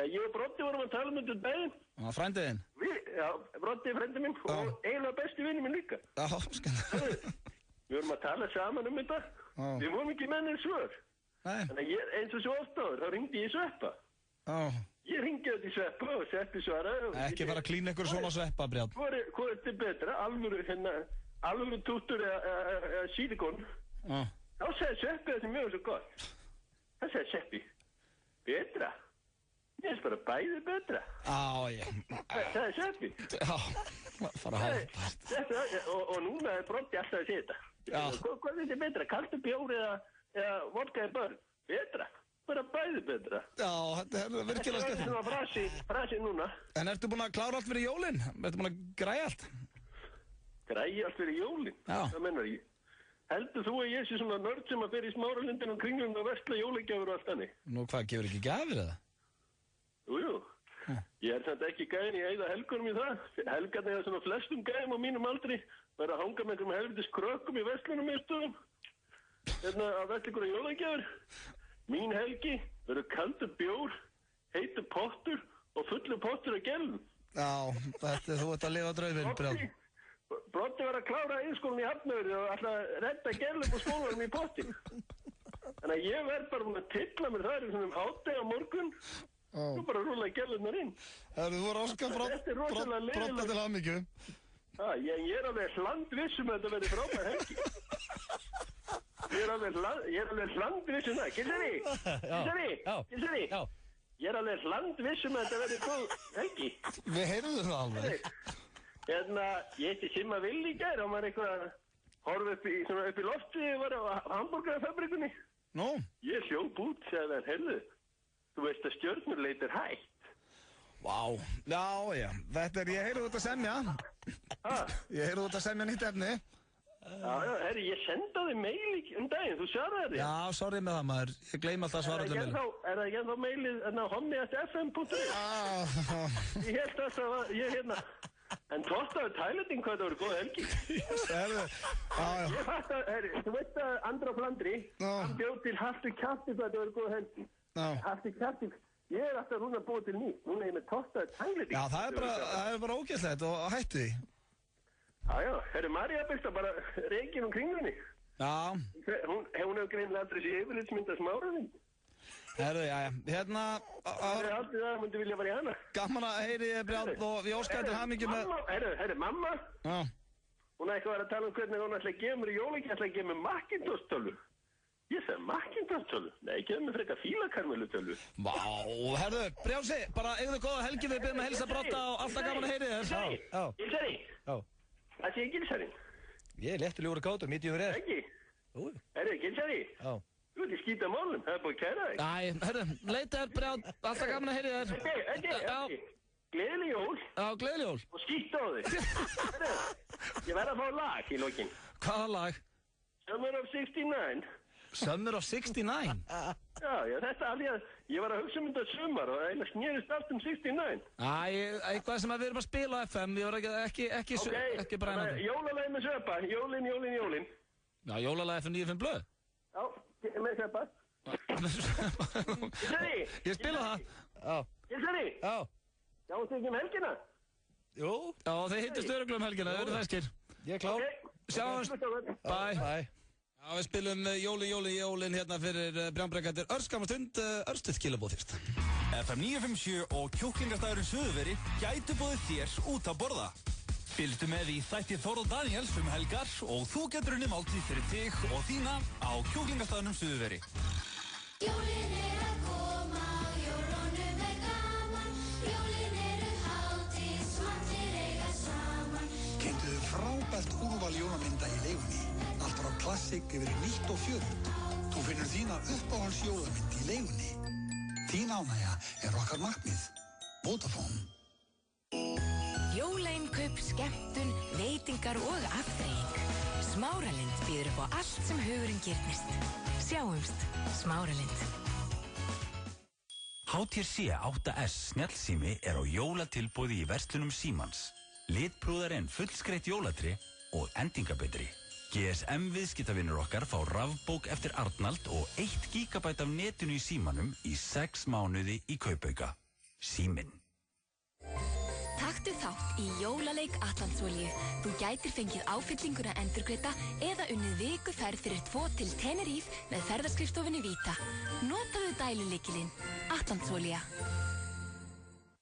Speaker 14: Ég og Broddi vorum að tala þetta daginn.
Speaker 1: Já, frændiðinn.
Speaker 14: Já, Broddi er frændi minn og eiginlega besti vinni minn líka.
Speaker 1: Já, skemmtilegt.
Speaker 14: Við vorum að tala saman þetta. Við vorum ekki mennir svör. Þannig að eins og svo ofta áður, þá ringdi ég Sveppa. Ég ringi þetta í Sveppa og Sveppi svaraði.
Speaker 1: Ekki fara að klína ykkur svona Sveppa, Brjál.
Speaker 14: Hvað er þetta betra? Alvöru túttur eða sílikon? Þá segði Sveppi það sem mjög svo gott. Það segði Sveppi. Betra? Ég er bara bæði betra.
Speaker 1: Já.
Speaker 14: Það segði Sveppi.
Speaker 1: Já, fara að hafa.
Speaker 14: Og núna er Broddi alltaf að segja þetta. Hvað er þetta betra? Kaldur bjór eða vodka í börn? Betra? Bara bæði betra.
Speaker 1: Já, þetta er virkilega skemmt.
Speaker 14: Þetta er svona frasi núna.
Speaker 1: En ertu búin að klára allt fyrir jólin? Ertu búin að græja allt?
Speaker 14: Græja allt fyrir jólin?
Speaker 1: Já.
Speaker 14: Það mennar ég. Heldur þú að ég sé svona nörd sem að fyrir í Smáralindin og kringlum að versla jólagjafur og allt hannig?
Speaker 1: Nú, hvað, gefur ekki gjafir eða?
Speaker 14: Jú. Ég er samt ekki gæðin í eigða helgunum í það. Helgarni er svona flestum gæðum á mínum aldri. Verða að hanga með einhverjum helvitis krökkum í verslunum í stöðum. Að versla ykkur á jólagjafur. Mín helgi verður kaldur bjór, heitur pottur og fullur pottur af gellum.
Speaker 1: Já, þú ert að lifa drauminn, Brjál.
Speaker 14: Broddi var að klára einskólan í Hafnarfirði og ætla að redda gellum og skólanum í pottin. Þannig að ég verð bara búin að tilla mér það svona hádegi á morgun og bara rúla gellumnar inn.
Speaker 1: Þú voru óskar Brodda til hamingju.
Speaker 14: Ég er alveg hlandvissum að þetta verði frábær helgi. Ég er alveg hlandvissum það. Gilsari. Ég er alveg hlandvissum að þetta verði góð helgi.
Speaker 1: Við heyrðum það alveg.
Speaker 14: Ég eitti Simma Vill í gær, hann var eitthvað að horfa upp í lofti, ég var á hamburgerfabrikunni.
Speaker 1: Nú?
Speaker 14: Ég hljóp út, sagði hann, heyrðu, þú veist að stjörnurleit er hægt.
Speaker 1: Vá, já, þetta er, ég heyrðu út að semja. Ég heyrðu út að semja nýtt efni.
Speaker 14: Já, herri, ég sendaði mail daginn, þú svaraði þig.
Speaker 1: Já, sorry með það maður, ég gleym alltaf að svara allir mail.
Speaker 14: Er það ekki ennþá mailið hommi@fm.is? Ég held að ég en tóttaður Thailanding hvað það voru góð helgi. Ég fatt að, þú veist að Andra Flandri, hann bjóð til Haltu Kjafti hvað það voru góð helgi. Haltu Kjafti, ég er alltaf núna búið til nýtt, núna er ég með tóttaður Thailanding. Já, það er bara ógeðslegt og hættu því. Já, Marja byrsta bara reygin kringlunni.
Speaker 1: Já.
Speaker 14: Hún hefur greinilega aldrei sér yfirlitsmynda Smáralind.
Speaker 1: Herru, já, hérna...
Speaker 14: Það er aldrei það að myndi vilja fara í hana.
Speaker 1: Gaman að heyri þið, Brjál, og við óskaði til hamingju með...
Speaker 14: Herru, mamma.
Speaker 1: Já.
Speaker 14: Hún ætti að tala hvernig hún ætla að gefa mér í jóleiki, ætla að gefa mér Macintosh-tölu. Ég sagði Macintosh-tölu? Nei, gefa mér frekar fílakarmelu-tölu.
Speaker 1: Vá, herru, Brjálsi, bara eigðu góða helgi, við byrjum að helsa Brodda og alltaf gaman að heyri þið.
Speaker 14: Gilsari. Það sé Gilsarinn.
Speaker 2: Ég er léttilegur og gátur, mitt í yfir
Speaker 14: Ekki? Herru, Gilsari. Já. Þú ert í skýta málum, það er búin að kæra þig.
Speaker 1: Æ, herru, leita þér, Brjál, alltaf gaman að heyri þér.
Speaker 14: Ekki. Gleðileg jól.
Speaker 1: Já, gleðileg jól.
Speaker 14: Og skýtt á þig. Ég verð að fá lag í lokin.
Speaker 1: Hvaða lag?
Speaker 14: Summer of 69.
Speaker 1: Summer of 69?
Speaker 14: Já, þetta af því að ég var að hugsa þetta sumar og það snerist allt 69.
Speaker 1: Eitthvað sem við erum að spila á FM, ég var ekki bræna þetta.
Speaker 14: Jólalagi með Sveppa, jólin.
Speaker 1: Já, jólalagi FM 95 blöð?
Speaker 14: Já, með Sveppa.
Speaker 1: Ég spila það. Já.
Speaker 14: Hilsari?
Speaker 1: Já.
Speaker 14: Sjáumst ekki helgina?
Speaker 1: Jú. Já, þeir hittist örugglega helgina, þau eru þeskir. Ég klár. Sjáumst. Bye. Já, við spilum jólin hérna fyrir Brjánbrekka. Örskama stund, örstuð skilabóð fyrst.
Speaker 20: FM 957 og kjúklingastæðurinn Suðurveri gætu bóðið þér út að borða. Fylgdu með í þætti Þór og Daniels helgar og þú getur unnið máltíð fyrir þig og þína á kjúklingastæðunum Suðurveri.
Speaker 6: Jólin að koma, jólunum gaman, jólin hátíð, smartir eiga saman.
Speaker 13: Kynntu frábært úrval jólamynda í leigunni. Allt frá klassik yfir nýtt og fjörugt. Þú finnur þína uppáhaldsjólamynd í leigunni. Þín ánægja okkar markmið. Vodafone.
Speaker 7: Jólainnkaup, skemmtun, veitingar og afþreying. Smáralind býður upp á allt sem hugurinn girnist. Sjáumst, Smáralind.
Speaker 9: HTC 8S snjallsími á jólatilboði í verslunum Símans. Litbrúðar en fullskreitt jólatri og endingabetri. GSM viðskiptavinur okkar fá rafbók eftir Arnald og 1 GB af netinu í símanum í 6 mánuði í kaupauka. Síminn.
Speaker 21: Taktu þátt í jólaleik Atlantsólíu. Þú gætir fengið áfyllinguna endurgreidda eða unnið vikuferð fyrir 2 til Tenerife með ferðaskrifstofunni Vita. Notaðu dælulykilinn. Atlantsólía.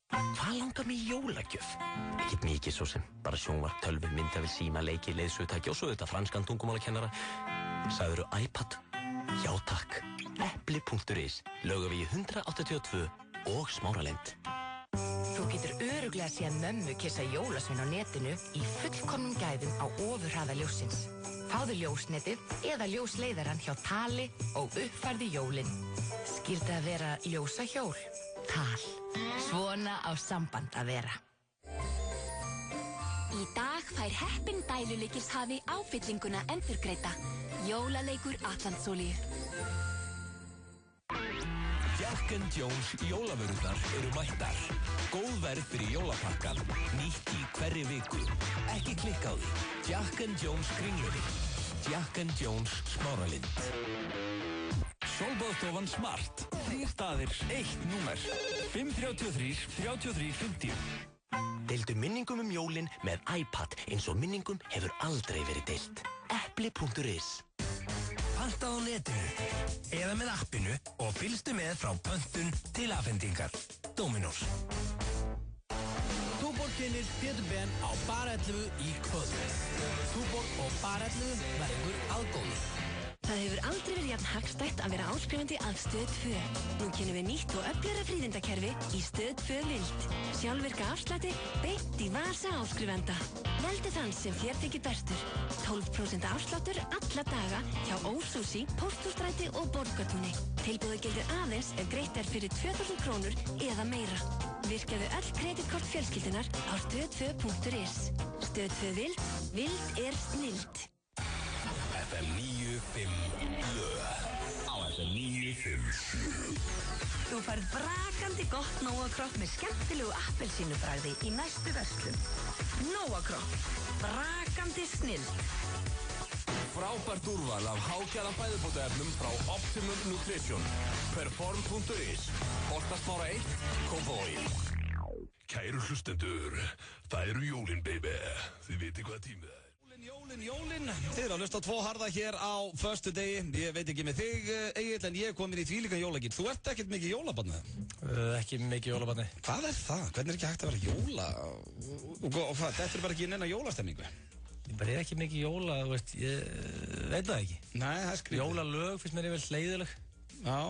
Speaker 22: Hvað langar mig í jólagjöf? Ekkert mikið svo sem, bara sjónvarp, tölvu, myndavél, síma, leiki, leiðsögutæki og svo þetta franskan tungumálakennara. Sagðirðu iPad? Já takk. Epli.is, Laugavegi 182 og Smáralind.
Speaker 7: Þú getur örugglega séð mömmu kissa jólasvein á netinu í fullkomnum gæðum á ofurhraða ljóssins. Fáðu ljósnetið eða ljósleiðarann hjá Tali og uppfærðu jólin. Skyldi að vera ljósahjól? Tal. Svona á samband að vera.
Speaker 21: Í dag fær heppinn dælulykilshafi áfyllinguna endurgreidda. Jólaleikur Atlantsólíu.
Speaker 15: Jack & Jones jólavörurnar eru mættar. Góð verð fyrir jólapakkan, nýtt í hverri viku. Ekki klikka á því. Jack & Jones Kringlunni. Jack & Jones Smáralind.
Speaker 20: Sólbaðstofan Smart. 3 staðir, 1 númer. 533-3350.
Speaker 22: Deildu minningum jólin með iPad eins og minningum hefur aldrei verið deilt. Epli.is.
Speaker 18: Pantað á netinu eða með appinu og fylgstu með frá pöntun til afhendingar. Dominos. Túborg kynnir Pétur Ben á Bar 11 í kvöld. Túborg og Bar 11 verður aðgóður.
Speaker 21: Það hefur aldrei verið jafn hagstætt að vera áskrifandi að Stöð 2. Nú kynnum við nýtt og öflugra fríðindakerfi í Stöð 2 Vild. Sjálfvirka afslætti beint í vasa áskrifanda. Veldu þann sem þér þykir bestur. 12% afsláttur alla daga hjá Ósushi, Pósthússtræti og Borgartúni. Tilboðið gildir aðeins ef greitt er fyrir 2000 krónur eða meira. Virkjaðu öll kreditkort fjölskyldunar á stöð2.is. Stöð 2 Vild. Vild er snild.
Speaker 20: FM 95 blöð á FM 957.
Speaker 19: Þú færð brakandi gott Nóa-kropp með skemmtilegu appelsínubragði í næstu verslun. Nóa-kropp. Brakandi snill.
Speaker 5: Frábært úrval af hágæða fæðubótaefnum frá Optimum Nutrition. Perform.is. Holtasmára 1, Kópavogi.
Speaker 10: Kæru hlustendur, það eru jólin, baby. Þið viti hvað tímið er.
Speaker 1: Jólin. Þið eru að hlusta á 2 harða hér á föstu degi. Ég veit ekki með þig, Egill, en ég er komin í þvílíkan jólaginn. Þú ert ekkert mikið jólabarni?
Speaker 2: Ekki mikið jólabarni.
Speaker 1: Hvað er það? Hvernig er ekki hægt að vera jóla? Og hvað, þetta er bara ekki neina jólastemningu?
Speaker 2: Ég bara er ekki mikið jóla, þú veist, ég veit það ekki.
Speaker 1: Nei, það er skrítið.
Speaker 2: Jólalög finnst mér yfir hleiðileg.
Speaker 1: Já.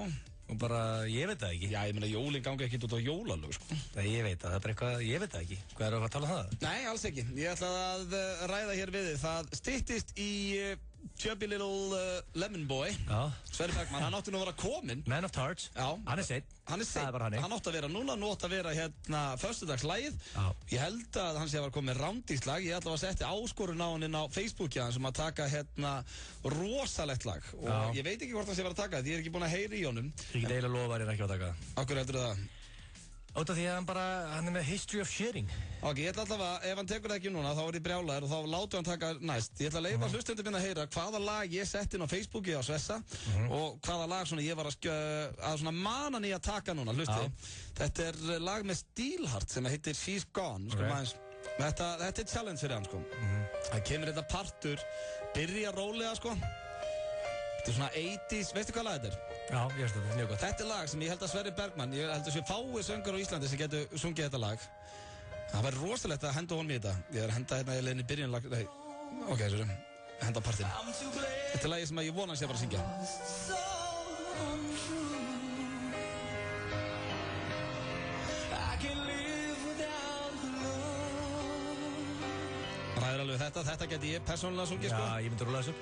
Speaker 2: Og bara, ég veit það ekki.
Speaker 1: Já, ég meina, jólin gangi ekkert út á jólalög, sko.
Speaker 2: Nei, ég veit það er bara eitthvað, ég veit það ekki. Hvað er að tala um það?
Speaker 1: Nei, alls ekki. Ég ætla að ræða hér við þið. Það styttist í Chubby Little Lemon Boy Sverrir Bergman, hann átti nú að vera kominn
Speaker 2: Man of Tarts, hann er seitt
Speaker 1: Hann átti að vera núna, nú átti að vera hérna föstudagslægið Ég held að hann sé að vera komið með rándýrslag Ég ætla að setja áskorun á hann inn á Facebooki hans að taka hérna rosalegt lag og ég veit ekki hvort hann sé að vera að taka þetta, ég er ekki búinn að heyra í honum
Speaker 2: Ég get eiginlega lofa að ég er ekki að taka það
Speaker 1: Af hverju heldur það?
Speaker 2: Út af því að hann er með history of sharing
Speaker 1: Ok, ég ætla alltaf að, ef hann tekur það ekki núna þá er ég brjálaður og þá látu hann taka næst Ég ætla að leyfa hlustendum minna að heyra hvaða lag ég sett inn á Facebooki á Svessa og hvaða lag svona ég var að svona mana hann í að taka núna, hlusti Þetta er lag með Steelheart sem heitir She's Gone Þetta er challenge fyrir hann, sko Það kemur þetta partur, byrja rólega, sko Þetta er svona 80s, veistu hvað lag þetta er?
Speaker 2: Já, ég veist þetta, mjög gott
Speaker 1: Þetta er lag sem ég held að Sverrir Bergman, ég held að sé fáið söngur á Íslandi sem getur sungið þetta lag Það væri rosalegt að henda honum í þetta Ég er að henda hérna í leiðinni byrjunlag Nei, ok, svo henda partinn Þetta er lagið sem ég vona að sé að fara að syngja Ræður alveg þetta geti ég persónulega sungið, sko
Speaker 2: Já, ég myndi rúlega þessu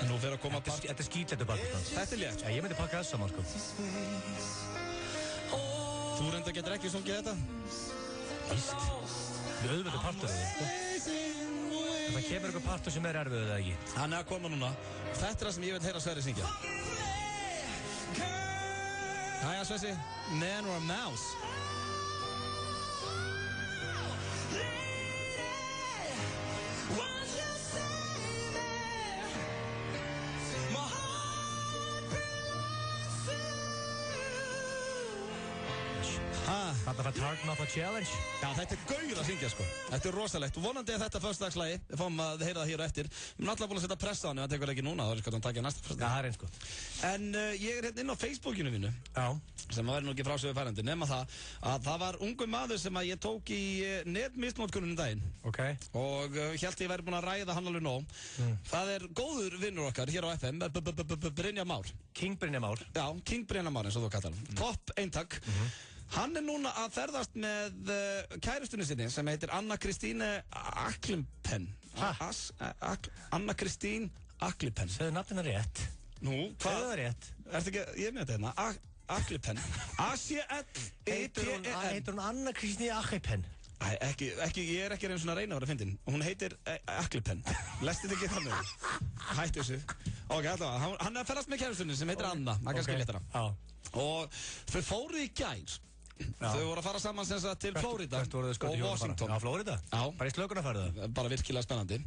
Speaker 1: En nú fyrir að koma
Speaker 2: Þetta er skítlættu part
Speaker 1: Þetta er létt
Speaker 2: Já, ég myndi pakka þessu saman, sko
Speaker 1: Þú reynda getur ekki sungið þetta?
Speaker 2: Víst Við auðvitað partur Það kemur ykkur partur sem er erfið eða ekki
Speaker 1: Hann er að koma núna Þetta er það sem ég vil heyra Sverrir syngja Hæja, Svessi Man or a Mouse
Speaker 2: Þetta fær Hard Mouth Challenge
Speaker 1: Já, þetta er gaur að syngja, sko Þetta er rosalegt og vonandi er þetta föstudagslægi Við fáum að heyra það hér og eftir Við erum alltaf búin að setja pressa á hann ef hann tekur ekki núna þá er sko að hann takja næsta föstudag
Speaker 2: Já, það er eins, sko
Speaker 1: En ég er hérna inn á Facebookinu mínu
Speaker 2: Já
Speaker 1: sem að væri nú ekki frásögu færandi nema það að það var ungur maður sem að ég tók í netmistnótkunum daginn
Speaker 2: Ok
Speaker 1: og hélt ég væri búin að ræða hann alveg nóg Það er góður vinnur okkar hér á FM Brynjar Már
Speaker 2: King Brynjar Már
Speaker 1: Já, King Brynjar Már eins og þú kallar hann Topp eintak Hann er núna að ferðast með kærustunni sinni sem heitir Anna Kristíne Aklimpen Anna Kristín Aklimpen
Speaker 2: Segðu nafnina rétt
Speaker 1: Nú, hvað?
Speaker 2: Segðu það rétt
Speaker 1: Ertu ekki, ég með þetta hérna Aklimpen A-C-L-I-P-E-N
Speaker 2: Heitir hún Anna Kristíne Aklimpen?
Speaker 1: Ekki, ég er ekki reyna svona að reyna að vera fyndin Hún heitir Aklimpen Lesti þetta ekki þannig Hættu þessu Ok, allavega, hann er að ferðast með kærustunni sem heitir Anna Það er kannski léttara Og þau fóru í gær Þau voru að fara saman sem sagt til Flórida og Washington
Speaker 2: Já, Flórida?
Speaker 1: Já
Speaker 2: Bara í slökunarferðu?
Speaker 1: Bara virkilega spennandi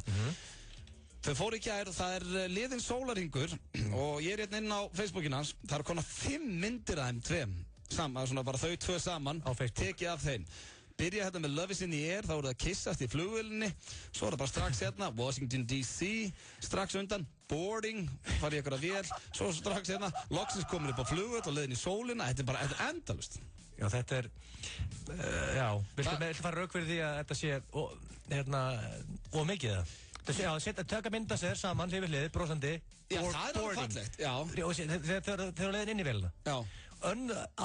Speaker 1: Þau fóru í gær, það er liðinn sólarhingur og ég er hérna inn á Facebookina hans Það eru konar 5 myndir af þeim tveim svona bara þau tvö saman tekið af þeim Byrja hérna með Love is in the air, þá voru það kissast í flugvélinni Svo er það bara strax hérna, Washington DC Strax undan, boarding, farið ykkur að vél Svo strax hérna, loksins komin upp á flugvél og leiðin í sólina Þetta er endalust
Speaker 2: Já, þetta er, já, viltu fara rauk fyrir því að þetta sé, og mikið það? Já, taka mynda sér saman, hlið við hlið, brosandi
Speaker 1: Já, það er alveg fallegt, já
Speaker 2: Þeir eru leiðin inn í vélina
Speaker 1: Já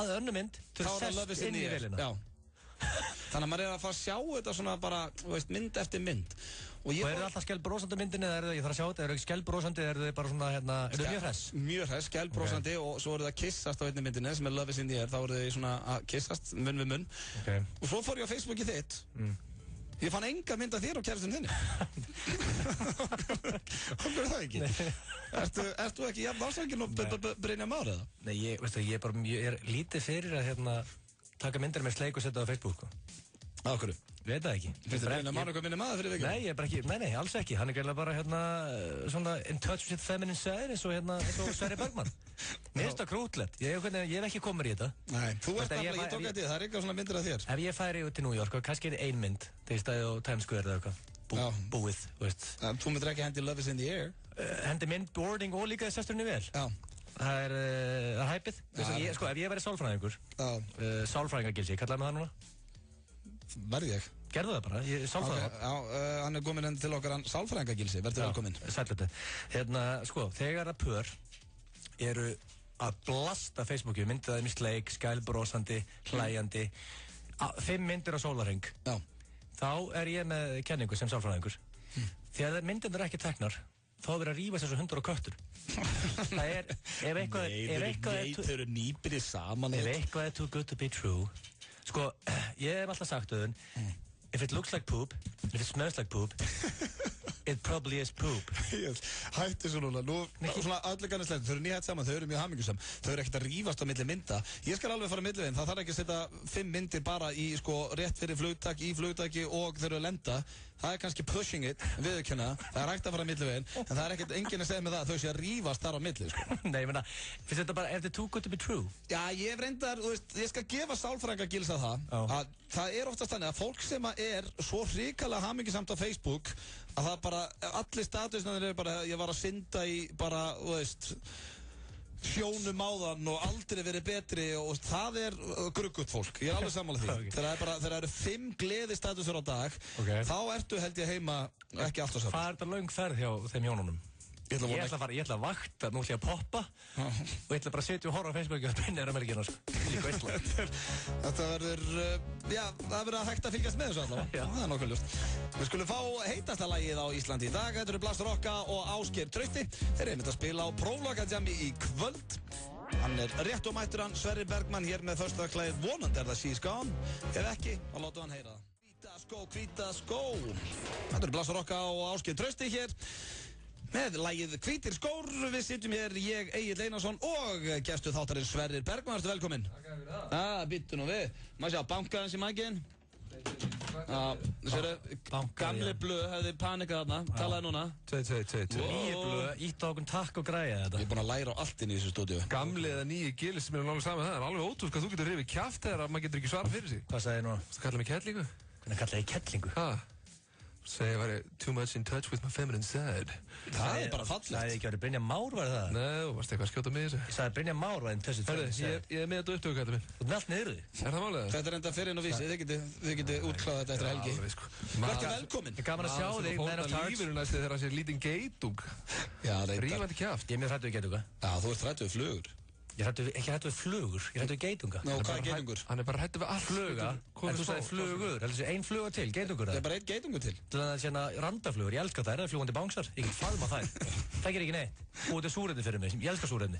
Speaker 2: Að önnu mynd, þeir eru sest inn í vélina
Speaker 1: Já Þannig að maður er að fara að sjá þetta svona bara, þú veist, mynd eftir mynd
Speaker 2: Og eru það alltaf skellbrósandi myndinni eða ég þarf að sjá þetta, eru ekki skellbrósandi eða eru þið bara svona, eru þið mjög hress?
Speaker 1: Mjög hress, skellbrósandi og svo eru það kissast á einni myndinni sem er Love is in the air, þá eru þið svona að kissast munn við munn Og svo fór ég á Facebooki þitt Ég fann enga mynd af þér og kærastun þinni Okkur er það ekki? Ert þú ekki jafn ásækinn og Brynjar Már eða?
Speaker 2: Nei, ég er lítið fyrir að taka myndir með sleik og setja það á Facebook
Speaker 1: Á hverju?
Speaker 2: Veit það ekki
Speaker 1: Finnst þið Brynjar Már eitthvað minni maður fyrir vikuna?
Speaker 2: Nei, ég er bara ekki, nei, alls ekki Hann er gætilega bara svona in touch with feminine side eins og Sverrir Bergman Mér finnst það krútlegt Ég hef ekki komið í þetta
Speaker 1: Nei, þú ert nefnilega, ég tók eftir það er eitthvað svona myndir af þér
Speaker 2: Ef ég færi út til New York, kannski er ein mynd þegar ég stæði á Times Square eða eitthvað Búið, þú veist
Speaker 1: Þú myndir ekki hendi Love is in the air
Speaker 2: Hendi mynd, boarding og líka sesturinn vel
Speaker 1: Já
Speaker 2: Það er hæpið Sko, ef ég væri sálfræðingur Sálfræðingargilsi, ég kallaði mig það núna
Speaker 1: Verði ég?
Speaker 2: Gerðu það bara, ég er sálfræðingur
Speaker 1: Já, hann er komin til okkar hann sálfræðingargilsi, verður velkominn
Speaker 2: Sælluti Sko, þegar að pör eru að blasta Facebooki myndið þeim í sleik, skælbrósandi, hlæjandi 5 myndir á sólarhring
Speaker 1: Já
Speaker 2: Þá er ég með kenningu sem sálfræðingur Þegar myndirnar ekki teknar, þá er verið að rífast þessu hundur og köttur. Það er, ef eitthvað
Speaker 1: Þau eru nýbyrðið saman.
Speaker 2: Ef eitthvað er too good to be true. Sko, ég hef alltaf sagt þau, if it looks like poop, if it smells like poop, it probably is poop.
Speaker 1: Hættu svo núna, nú svona allugarnislega, þau eru nýhætt saman, þau eru mjög hamingjusam, þau eru ekkert að rífast á milli mynda. Ég skal alveg fara milliveginn, það þarf ekki að setja 5 myndir bara í sko rétt fyrir flugtak, í flugtaki og þau eru að lenda. Það er kannski pushing it, viðurkenna, það er hægt að fara milliveginn, en það er ekkert enginn að segja með það að þau sé að rífast þar á milli, sko.
Speaker 2: Nei, ég meina, finnst þetta bara, er þetta too good to be true?
Speaker 1: Já, ég hef reyndar, þú veist, ég skal gefa sálfræðinga Gils að að það er oftast þannig að fólk sem er svo hrikalega hamingjusamt á Facebook að það bara, allir statusnir eru bara, ég var að synda í bara, þú veist, sjónum áðan og aldrei verið betri og það er gruggut fólk, ég er alveg sammála því. Okay. Þegar það eru 5 gleðistatusur á dag, þá ertu held ég heima ekki alltaf saman.
Speaker 2: Hvað er þetta löng ferð hjá þeim hjónunum? Ég ætla að vakta, nú ætla ég að poppa og ég ætla bara að setja og horfa á Facebooki og byrja að melgina líka veistla.
Speaker 1: Þetta verður, það verður að hægt að fylgjast með þessu allavega. Það er nokkuð ljóst. Við skulum fá heitasta lagið á Íslandi í dag. Þetta eru Blast Rocka og Ásgeir Trausti. Þeir eru einmitt að spila á Próflokajammi í kvöld. Hann er rétt og mættur hann, Sverrir Bergmann, hér með föstudagslagið vonandi það She's Gone. Ef ekki, þá látum hann heyra það. Hvíta skó. Þetta eru Blast Rocka og Ásgeir Trausti hér með lagið Hvítir skór. Við sitjum hér, ég, Egill Einarsson og gestur þáttarins Sverrir Bergmann. Ertu velkominn? Bittu nú við. Má sjá, bankaðans í mækinn. Gamli blöð hefði panikað þarna. Talaði núna.
Speaker 2: 2. Nýju blöð, ítt á okkur takk og græja þetta.
Speaker 1: Ég er búinn að læra á allt inn í þessu stúdíu.
Speaker 4: Gamli eða nýju Gils sem er alveg saman það. Það er alveg ótrúlega að þú getur rifið kjaft þegar maður getur ekki svara fyrir sig.
Speaker 2: Hvað sagði ég núna?
Speaker 4: Það kallaði mig kettlingu.
Speaker 2: Hvernig kallaði ég kettlingu?
Speaker 4: Segði að ég væri too much in touch with my feminine side.
Speaker 1: Það er bara fallegt.
Speaker 2: Það hefði ekki verið Brynjar Már, var það?
Speaker 4: Nei, þú varst eitthvað að skjóta með þessu.
Speaker 2: Ég sagði Brynjar Már var einn þessu
Speaker 4: tveimur. Ég er með þetta upptöku, kallið minn.
Speaker 2: Þú ert með allt niður því.
Speaker 4: Er það málið?
Speaker 1: Þetta er enda fyrir inn á vísi, þið getið útkláðað þetta eftir helgi. Vertu velkominn.
Speaker 2: Ég gaman að sjá þig, Man of Tarts.
Speaker 4: Lífinu næstu þegar hann sé lítinn geitung. Rífandi kjaft.
Speaker 2: Ég er mjög hræddur við geitunga.
Speaker 1: Já, þú ert hræddur við flugur.
Speaker 2: Ég er ekki hræddur við flugur, ég er hræddur við geitunga.
Speaker 1: Nó, hvað er geitungur?
Speaker 4: Hann er bara hræddur við allt.
Speaker 2: Fluga, en þú sagði flugur, heldur þessi ein fluga til, geitungur það?
Speaker 1: Það er bara einn geitungur til.
Speaker 2: Til að það sé randaflugur, ég elska það er fljúgandi bánsar, ég get faðma þær. Það ger ekki neitt. Og þetta er súrefni fyrir mig, ég elska súrefni.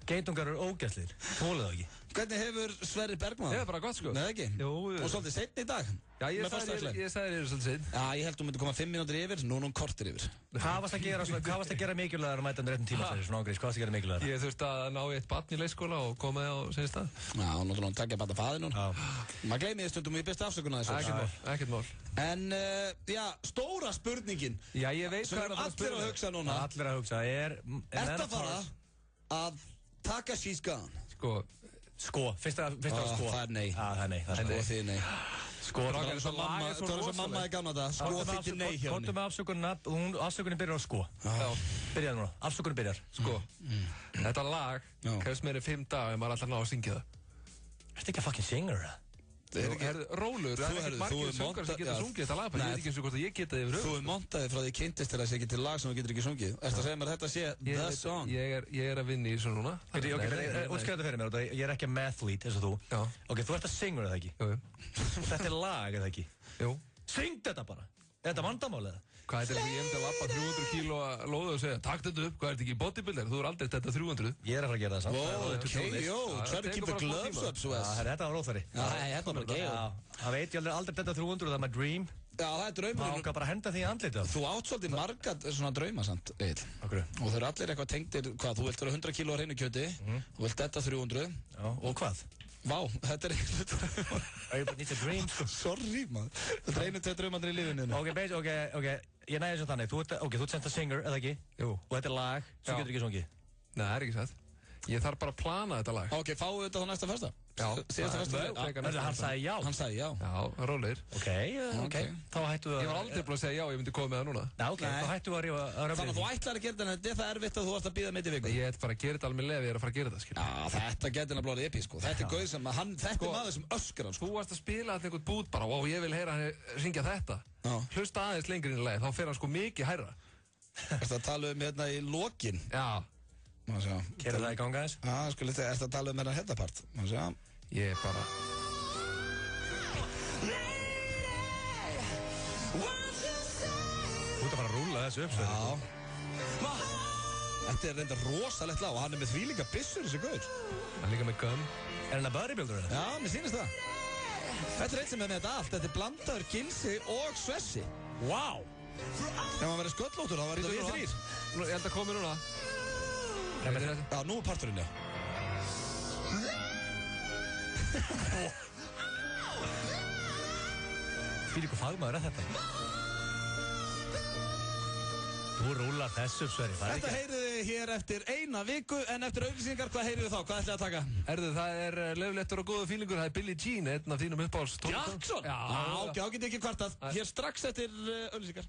Speaker 2: Geitungar eru ógæslir, þólið það ekki.
Speaker 1: Hvernig hefur Sverrir Bergmann?
Speaker 4: Það er bara gott sko.
Speaker 1: Nei ekki?
Speaker 4: Jú.
Speaker 1: Og svolítið seinni í dag?
Speaker 4: Já, ég sagði þér svolítið seinni.
Speaker 1: Já, ég held þú myndi koma 5 mínútur yfir, nú kortir yfir.
Speaker 2: Hvað varst að gera mikilvægar að mæta undir réttum tíma fyrir svona ágrís? Hvað varst að gera mikilvægar?
Speaker 4: Ég þurfti að ná í eitt barn í leikskóla og koma þið á sinni stað.
Speaker 1: Já, náttúrulega takk að bata faðir núna. Maður gleymi þið stundum og ég byrst afsökunar þessu.
Speaker 4: Ekkert mál.
Speaker 1: En, já, stóra spurningin.
Speaker 4: Já, ég veit
Speaker 1: hvað allir að hugsa núna.
Speaker 2: Allir að hugsa
Speaker 1: Ertu að fara að taka She's Gone?
Speaker 2: Sko, fyrst að sko.
Speaker 1: Það er nei.
Speaker 2: Það er nei.
Speaker 1: Sko þið nei.
Speaker 2: Sko,
Speaker 1: það er svo mamma í gamla þetta. Sko þið nei hjá henni.
Speaker 2: Kontum með afsökunina, afsökunin byrjar á sko. Byrjar núna, afsökunin byrjar.
Speaker 4: Sko, þetta lag kemst meira 5 daga ef maður alltaf ná að syngja það.
Speaker 2: Ertu ekki að fucking singer það?
Speaker 4: Rólur, það er ekkert margir söngar sem geta sungið þetta lag, ég veit ekki eins og hvort að ég geta þið yfir
Speaker 1: Þú er montaði frá því kynntist þér að segja til lag sem þú getur ekki sungið. Ertu að segja mér að þetta sé the song?
Speaker 4: Ég er að vinna í þessu núna.
Speaker 2: Útskrifa þetta fyrir mér, ég er ekki að mathlete eins og þú. Ok, þú ert að syngur eða ekki?
Speaker 4: Jú.
Speaker 2: Þetta er lag eða ekki?
Speaker 4: Jú.
Speaker 2: Syng þetta bara! Er þetta vandamálið?
Speaker 4: Hvað er þetta ég hefndi að lappa 300 kíló að lóða og segja takk þetta upp, hvað er þetta ekki bodybuilder? Þú er aldrei þetta 300.
Speaker 2: Ég er að fara að gera það samt.
Speaker 1: Try to keep the gloves up, so as.
Speaker 2: Þetta var róðfæri.
Speaker 1: Þetta var geil.
Speaker 2: Það veit ég aldrei þetta 300, það er my dream.
Speaker 1: Já, það er draumur.
Speaker 2: Það ákvað bara að henda því í andlitið.
Speaker 1: Þú átt svolítið marga svona drauma samt, Egill.
Speaker 2: Okkur.
Speaker 1: Og þau eru allir eitthvað tengdir, hvað, þú vilt vera 100 kíló á hreinu kjöti, þú vilt þetta 300.
Speaker 2: Já, og hvað?
Speaker 1: Vá, þetta er eitthvað.
Speaker 2: It's a dream.
Speaker 1: Sorry, maður. Þetta er einu 2 draumandir í lífinu.
Speaker 2: Ok, ég næði þessu þannig. Þú ert semst að singer, eða ekki?
Speaker 4: Jú.
Speaker 2: Og þetta er lag sem getur ekki sungið.
Speaker 4: Nei, það er ekki satt. Ég þarf bara að plana þetta lag.
Speaker 1: Ok, fáum við þetta á næsta fyrsta?
Speaker 4: Já.
Speaker 1: Síðasta fyrsta?
Speaker 2: Hann sagði já.
Speaker 1: Hann sagði já.
Speaker 4: Já, rólegir.
Speaker 2: Ok. Þá hættu við að...
Speaker 4: Ég var aldrei búin að segja já, ég myndi koma með það núna.
Speaker 2: Já, ok, þá hættu við að rífa...
Speaker 1: Þannig að þú ætlar að gera þetta, en þetta er það erfitt að þú varst að bíða mitt í viku.
Speaker 4: Ég ætla bara að gera þetta alveg lefi, ég er að fara að gera þetta, skil.
Speaker 1: Já, þetta getur nefnilega orðið epí, sko. Þetta er gauð sem, þetta er maður sem öskrar, sko.
Speaker 4: Þú varst að spila alltaf einhvern bút bara, og ég vil heyra hann syngja þetta. Hlusta aðeins lengri inn í lagi, þá fer hann sko mikið hærra.
Speaker 1: Ertu að tala um hérna í lokin?
Speaker 4: Já.
Speaker 2: Kera það í ganga eins?
Speaker 1: Já, sko litið, ertu að tala um hérna heldapart?
Speaker 4: Ég bara...
Speaker 2: Þú ert að fara að rúlla þessu upp,
Speaker 1: Já. Þetta er reynda rosalegt lag og hann er með því líka byssur þessi gaur.
Speaker 4: Hann líka með gum.
Speaker 2: Er hann að bodybuildur?
Speaker 1: Já, mér sýnist það. Þetta er eitt sem er með þetta allt. Þetta er blandaður gilsi og svessi.
Speaker 2: Wow.
Speaker 1: Ef hann verið sköllóttur, þá verður þetta við þrýr.
Speaker 4: Ég held að komi núna.
Speaker 1: Já, nú er parturinn, já.
Speaker 2: Fyrir ykkur fagmaður er þetta? Þú rúlar þessu upp, Sverri.
Speaker 1: Þetta heyrið þið hér eftir eina viku, en eftir auglýsingar, hvað heyrið þið þá? Hvað ætlið að taka?
Speaker 4: Það er laufléttur og góða fílingur, það er Billie Jean, einn af þínum uppáhalds tónlistar.
Speaker 1: Jackson? Já, get ekki kvartað. Hér strax eftir auglýsingar.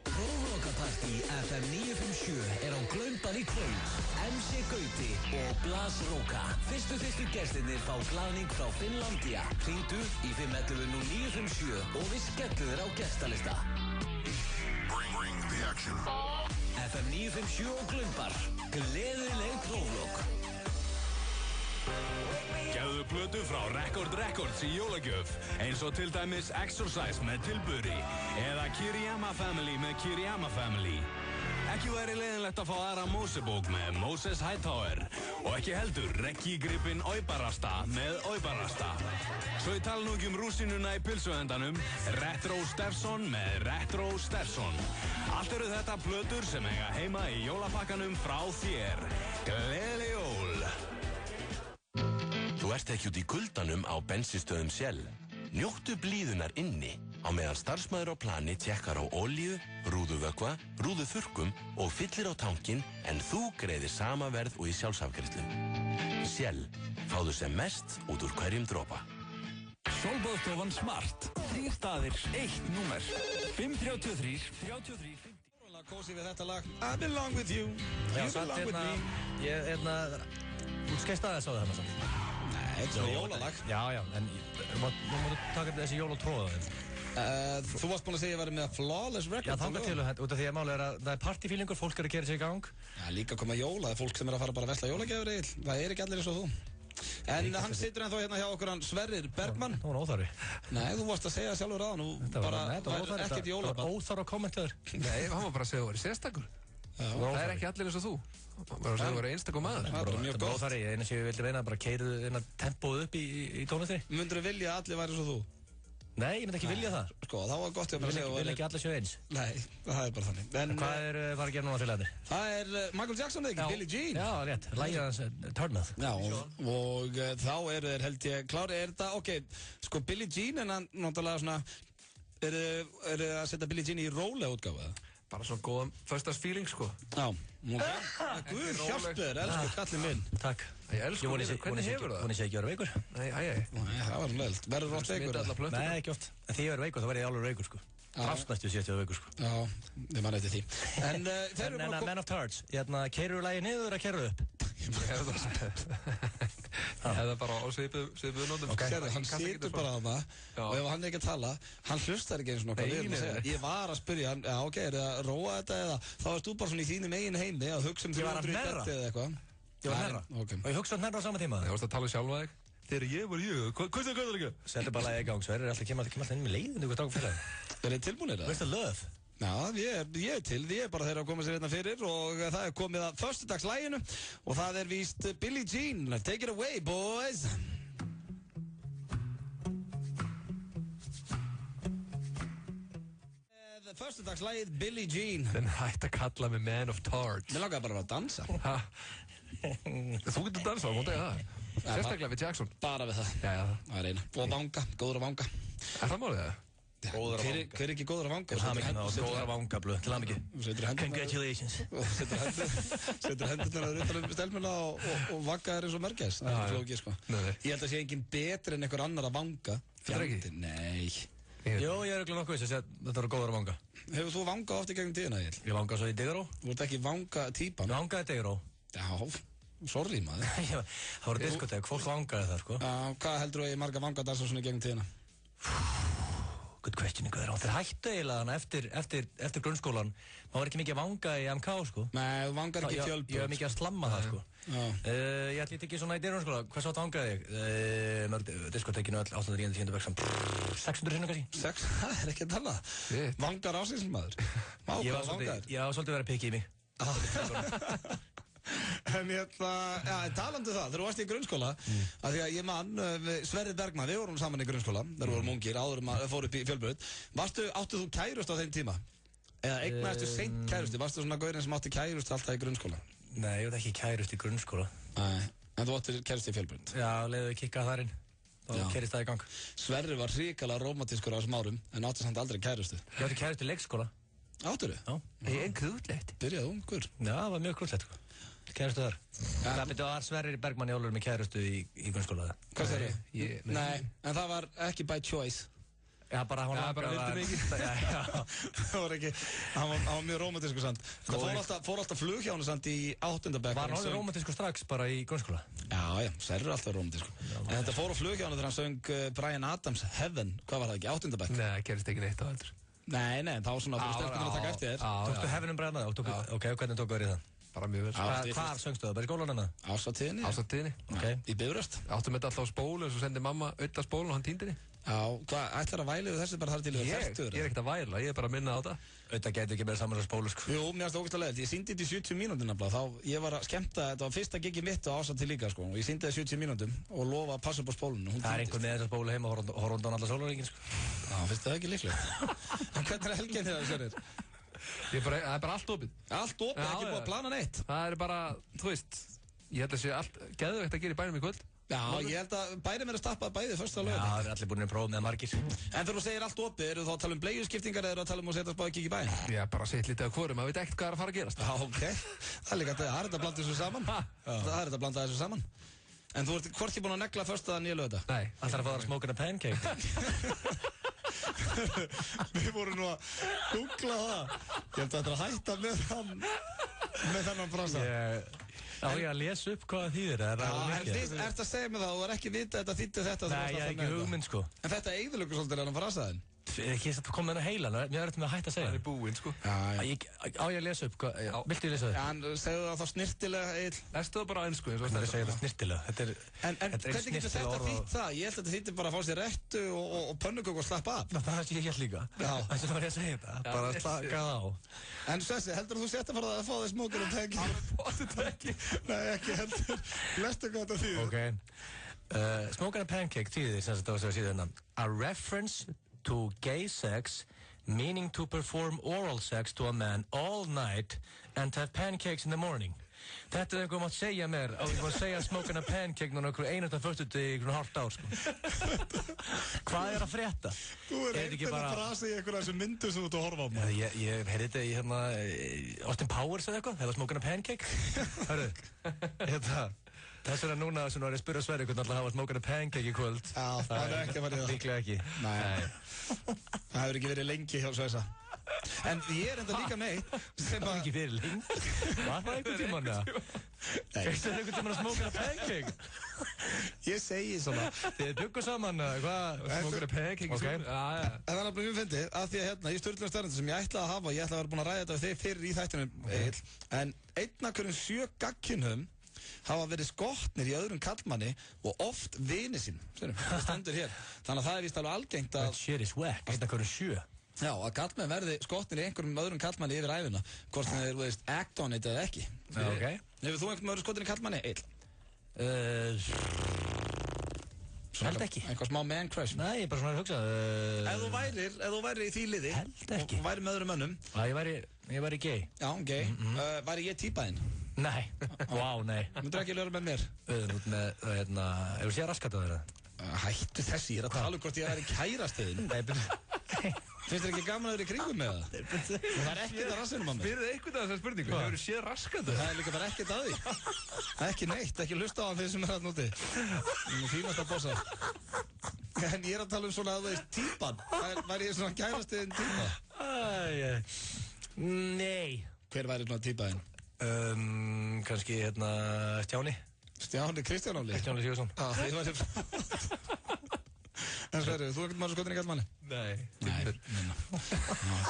Speaker 3: Próflokapartí FM 957 er á Glaumbær í kvöld. MC Gauti og Blas Róka. Fyrstu gestirnir fá glaðning frá Finnlandia. Hringdu í 511-0957 og við skellum þér á gestalista.
Speaker 12: Bring the action.
Speaker 3: FM 957 og Glaumbær. Gleðileg próflok.
Speaker 12: Gefðu plötu frá Record Records í jólagjöf, eins og til dæmis Exorcise með Tilbury eða Kiriyama Family með Kiriyama Family. Ekki væri leiðinlegt að fá aðra Mosebók með Moses Hightower og ekki heldur Reggi-gripinn Oybarasta með Oybarasta. Svo ég tala nú ekki rúsinuna í pylsuendanum, Retro Steffson með Retro Steffson. Allt eru þetta plötur sem eiga heima í jólapakkanum frá þér. Gleðileg jól!
Speaker 5: Þú ert ekki út í kuldanum á bensinstöðum Shell. Njóttu blíðunar inni á meðan starfsmæður á plani tjekkar á olíu, rúðuvökva, rúðuþurrkum og fyllir á tankinn en þú greiðir sama verð og í sjálfsafgreiðslum. Shell. Fáðu sem mest út úr hverjum dropa.
Speaker 20: Sólbaðstofan Smart. 3 staðir, 1 númer. 533-33-50.
Speaker 1: Kósi við þetta lag. I belong with you.
Speaker 2: Já,
Speaker 1: You belong with me.
Speaker 2: Þú skeist aðeins á það hérna samt.
Speaker 1: Nei, þetta er jólalag.
Speaker 2: Já, en nú máttu taka þessi jól og tróða þeim.
Speaker 1: Þú varst búinn að segja að ég væri með Flawless Record.
Speaker 2: Já, þangað til út af því að máli er að það er partyfílingur, fólk er að gera sig í gang.
Speaker 1: Já, líka koma jóla, það er fólk sem er að fara bara að vesla jólagjafir Egill. Það er ekki allir eins og þú. En hann situr ennþá hérna hjá okkur, hann Sverrir Bergmann.
Speaker 2: Það var óþarfi.
Speaker 1: Nei, þú varst að segja sjálfur á hann og bara ekkert jólabann.
Speaker 2: Það var óþarf að kommentaður.
Speaker 4: Nei, hann var bara að segja að þú væri sérstakur. Það er ekki allir eins og þú. Það var að segja að þú væri einstakur maður.
Speaker 1: Það er mjög gott.
Speaker 2: Óþarfi, eina sem ég vildi reyna bara keyru tempóð upp í tónlistinni.
Speaker 1: Myndirðu vilja að allir væri eins og þú?
Speaker 2: Nei, ég myndi ekki vilja það.
Speaker 1: Sko, þá var gott að bara segja.
Speaker 2: Ég vil ekki allir séu eins.
Speaker 1: Nei, það er bara þannig.
Speaker 2: Hvað er að gera núna til þetta?
Speaker 1: Það er Michael Jackson, eða ekki? Billie Jean.
Speaker 2: Já, rétt. Lægið hans Törnað.
Speaker 1: Já, og þá eru þeir held ég klári. Er þetta, ok, sko Billie Jean en hann náttúrulega svona, eru að setja Billie Jean í rólega útgáfu?
Speaker 4: Bara svona góðan föstarsfíling, sko.
Speaker 1: Já. Guð hjálpu þér, elsku kallinn minn.
Speaker 2: Takk.
Speaker 4: Ég elsku þér, hvernig hefur það?
Speaker 2: Hún er sér ekki að vera veikur.
Speaker 4: Nei,
Speaker 1: það var leiðilt. Verður oft veikur?
Speaker 2: Nei, ekki oft. En því ég verður veikur, þá verður ég alveg veikur, sko. Rastnæstu sé ég að veikur, sko.
Speaker 1: Já, ég man eftir því. En
Speaker 2: Man of Tards, keirur lagi niður að keirur upp?
Speaker 4: Eða bara á svipuðu nótum.
Speaker 1: Hann situr bara að það og ef hann er ekki að tala, hann hlustar ekki eins og nokkað við erum að segja. Ég var að spyrja hann, já ok, er það að róa þetta eða þá erst þú bara svona í þínum eigin heimi að hugsa 300 í betti eða eitthvað.
Speaker 2: Ég var nærra. Og ég hugsa nærra á sama tíma.
Speaker 4: Ég varst að tala sjálfa þig. Þegar ég var ég, hvað er það líka?
Speaker 2: Settu bara lagið í gang, Sverrir er alltaf kemur alltaf inn með leiðinu ykkur dag fyrir það.
Speaker 1: Er þið tilbúinir það?
Speaker 2: Veist það löð?
Speaker 1: Já, ég er til, ég er bara þeirra að koma sér hérna fyrir og það er komið að föstudagslæginu og það er víst Billie Jean. Take it away, boys! Föstudagslægið Billie Jean.
Speaker 4: Den hætti að kalla mig Man of Tards.
Speaker 1: Mér langaði bara að dansa.
Speaker 4: Þú getur dansað, þú mútið það. Sérstaklega við Jackson.
Speaker 1: Bara við það.
Speaker 4: Já.
Speaker 1: Það er eina. Og vanga, góður að vanga.
Speaker 4: Er það málið það?
Speaker 1: Hver er ekki góður að vanga?
Speaker 2: Góður að vanga, blöð, til hann ekki. Congratulations.
Speaker 1: Setur hendurnar að ruttanum stelmuna og vanga þær eins og merkjæs. Það er flókið, sko. Ég held að sé enginn betri en einhver annar að vanga.
Speaker 4: Fjandi?
Speaker 1: Nei.
Speaker 2: Jó, ég er ekki nokkuð viss að segja að þetta eru góður að vanga.
Speaker 1: Hefur þú vangað oft í gegnum tíðina, Egill?
Speaker 2: Ég vangað svo í Digeró.
Speaker 1: Þú ert ekki vanga típan?
Speaker 2: Ég vangaði Digeró.
Speaker 1: Já, sorry maður.
Speaker 2: Það voru diskotek, fólk vangaði það, sko.
Speaker 1: Já, hvað heldur þú að ég marga vangaðar svo svona í gegnum tíðina?
Speaker 2: good question, hvað þeir hættu eiginlega hana eftir grunnskólan. Maður var ekki mikið að vanga í MK, sko.
Speaker 1: Nei, þú vangar ekki fjölbraut.
Speaker 2: Ég var mikið að slamma það, sko. Ég ætli ekki svona í grunnskóla. Hvað svo vangaði ég? Diskotekinu öll 8. og 9. bekk samt 600 sinnum kannski.
Speaker 1: 6? Það er ekki að tala. Vangar ásýnslmaður.
Speaker 2: Ég var svolítið verið að pikka í mig.
Speaker 1: En talandi það, þegar þú varst í grunnskóla að því að ég Sverrir Bergman, við vorum saman í grunnskóla þegar við vorum ungir, áður fór upp í fjölbraut. Áttu þú kærust á þeim tíma? Eða eignaðistu seint kærustu? Varstu svona gaurinn sem átti kærust alltaf í grunnskóla?
Speaker 2: Nei, ég átti ekki kærust í grunnskóla.
Speaker 1: Nei, en þú átti kærust í fjölbraut?
Speaker 2: Já, leiðu við kikkað þar inn og kerist það í gang.
Speaker 1: Sverrir var hrikalega rómantískur á þessum árum en átti samt aldrei kærustu.
Speaker 2: Ég átti kærust í leikskóla.
Speaker 1: Áttu
Speaker 2: Já.
Speaker 1: En krútlegt. Byrjaði ungur.
Speaker 2: Já, það var mjög krútlegt, sko. Kærustu þar. Það var Sverrir Bergman í Ólfur með kærustu í grunnskóla.
Speaker 1: Hvað segir þið? Nei, en það var ekki by choice.
Speaker 2: Já, bara hún
Speaker 1: vildi mikið. Það var ekki, hann var mjög rómantískur samt. Það fór alltaf flug hjá hann samt í 8. bekk.
Speaker 2: Var hann alveg rómantískur strax bara í grunnskóla?
Speaker 1: Já, Sverrir alltaf rómantískur. En þetta fór á flug hjá hann þegar hann söng Bryan Adams Heaven. Hvað var það ekki? 8. bekk?
Speaker 4: Nei, gerist ekki neitt á heldur.
Speaker 1: Nei, þá svona fyrir stelpunum að taka eftir þér.
Speaker 2: Tókstu Heaven Bryan Adams? Ok, hvernig tók verið það?
Speaker 4: Bara mjög vel.
Speaker 2: Hvar söngstu það? Bara í skólan hennar?
Speaker 1: Ásatíðinni.
Speaker 4: Ásatíðinni.
Speaker 1: Í Bifröst.
Speaker 4: Áttum þetta alltaf á spólu og svo sendi mamma auðvitað spólu og hann týndi henni.
Speaker 1: Já, hvað, ætlar að væli við þessu bara þar til þú er 40?
Speaker 4: Ég er ekkert að væla, ég er bara að minna á þetta.
Speaker 2: Auðvitað getur ekki meira saman á spólu, sko.
Speaker 1: Jú, mér finnst það ógeðslega leiðilegt. Ég sýndi þetta í 70 mínútum nefnilega. Þá ég var að skemmta, þetta var fyrsta gigið mitt á Ásatíð líka, sko. Og ég sýndi það í 70 mínútum og lofa að passa upp á spólunum.
Speaker 2: Það er einhver með þessa spólu heima og horfa undan alla sólarhringinn, sko.
Speaker 1: Já, finnst það ekki líklegt. En hvernig er helgin þér, Sverrir?
Speaker 4: Það er bara allt opið.
Speaker 1: Allt opið, ekki búið að plana neitt.
Speaker 4: Það er bara, þú veist, ég held að sé allt geðveikt að gera í bænum í kvöld.
Speaker 1: Já, ég held að bænum er að stappa bæði fyrst á lögum.
Speaker 2: Já, það er allir búin að prófa með margir.
Speaker 1: En þegar þú segir allt opið, eru þú að tala um bleiuskiptingar eða eru að tala um að setja spáði kíkja í bæn?
Speaker 4: Já, bara að setja lítið af hvorum, maður veit ekkert hvað er að fara að gerast.
Speaker 1: Já, ok. Það er líka að það er þetta að blanda þessu saman. Það er þetta að blanda þessu saman. En þú ert hvorki búin að negla fyrsta nýja lögða?
Speaker 4: Nei.
Speaker 2: Ætlar að fá það að smoke and a pancake?
Speaker 1: Við vorum nú að googla það. Ég held að þetta er að hætta með þennan frasa.
Speaker 2: Já, ég að lesa upp hvað það þýðir.
Speaker 1: Ertu að segja mig það og þú er ekki vita þetta þýtti þetta?
Speaker 2: Nei, ég hef ekki hugmynd, sko.
Speaker 1: En þetta eyðilökur svolítið er hann frasaðinn?
Speaker 2: Ekki að koma með heilan, mér er þetta með að hætta að segja.
Speaker 4: Það er búinn, sko.
Speaker 2: Á ég að lesa upp, viltu ég lesa það?
Speaker 1: Já, en segðu það þá snirtilega, Egill.
Speaker 4: Lestu það bara á ensku, eins og
Speaker 2: þetta. Það segja það snirtilega.
Speaker 1: En hvernig getur þetta þýtt það? Ég held að þetta þýttir bara að fá sér rettu og pönnukök og slappa af.
Speaker 2: Það er ég held líka. Þess vegna var ég að segja þetta. Bara slaka á. En
Speaker 1: Svessi, heldur þú sett að fara að fá þér smoker og pancake? Nei, ekki heldur. Lestu hvað þetta þýðir.
Speaker 2: Ok. Smoker and pancake þýðir sem þetta var að segja síðan. A reference to gay sex, meaning to perform oral sex to a man all night and have pancakes in the morning. Þetta er eitthvað mátt segja mér og ég var að segja smoke and a pancake núna okkur einasta föstudag í einhvern hálft ár, sko. Hvað er að frétta?
Speaker 1: Þú er eitthvað að frasa í einhverja þessum myndum sem þú ert að horfa á mig.
Speaker 2: Ég heyrði þetta í Austin Powers eða eitthvað, það var smoke and a pancake. Hörru, þess vegna núna sem var ég að spyrja Sverrir hvernig alltaf hafa smoke and a pancake í kvöld.
Speaker 1: Já, það er ekki að fara í það.
Speaker 2: Líklega ekki.
Speaker 1: Nei. Það hefur ekki verið lengi hjá Svessa. En ég er enda líka neitt sem að...
Speaker 2: Það hefur ekki verið lengi? Var það einhvern tímann það?
Speaker 1: Nei.
Speaker 2: Fyrstu það einhvern tímann að smoke and a pancake?
Speaker 1: Ég segi svona.
Speaker 2: Þið byggur saman, hvað?
Speaker 4: Smoke and a pancake,
Speaker 2: ok.
Speaker 1: Það var náttúrulega mjög fyndið, af því að hérna, í Sturlunum stærnandi sem ég ætlaði að hafa, ég ætlaði að vera búin að ræða þetta við þig fyrir í þættinum, Egill, en einn af hverjum 7 gagnkynhum hafa verið skotnir í öðrum kallmanni og oft vini sín, það stendur hér. Þannig að það er víst alveg algengt að...
Speaker 2: That shit is whack, einn af hverjum 7.
Speaker 1: Já, að kallmenn verði skotnir í einhverjum öðrum kallmanni yfir æfina, hvort sem þeir, veist, act on it eða ekki.
Speaker 2: Ok.
Speaker 1: Hefur þú einhvern öðrum skotnir í kallmanni, Egill?
Speaker 2: Held ekki.
Speaker 1: Eitthvað smá man crush?
Speaker 2: Nei, ég er bara svona að hugsa.
Speaker 1: Ef þú væri í því liði...
Speaker 2: Held ekki.
Speaker 1: Og væri með öðrum mönnum...
Speaker 2: Ég væri gay.
Speaker 1: Já, gay. Væri ég típaðinn?
Speaker 2: Nei. Vá, nei.
Speaker 1: Myndur ekki löra með mér?
Speaker 2: Út með, hefur séð raskat á þeirra?
Speaker 1: Hættu þessi, ég er að tala um hvort ég væri kærastiðin. Finnst þér ekki gaman að vera í kringum með það? Það er ekkert að rassinum á mig.
Speaker 4: Spyrðu eitthvað af þessar spurningu, hefur þið séð raskat á þeirra?
Speaker 1: Það er líka bara ekkert að því. Ekki neitt, ekki hlusta á hann þeir sem er að núti. Fínast að bossa. En ég er að tala um svona að þú veist típan. Væri ég svona kærastiðin típa?
Speaker 2: Nei.
Speaker 1: Hver væri svona típaðinn?
Speaker 2: Kannski, Stjáni.
Speaker 1: Stjáni Kristján Óli?
Speaker 2: Stjáni Sigurðsson.
Speaker 1: En Sverri, þú ekkert maður skotin í kallmanni?
Speaker 4: Nei.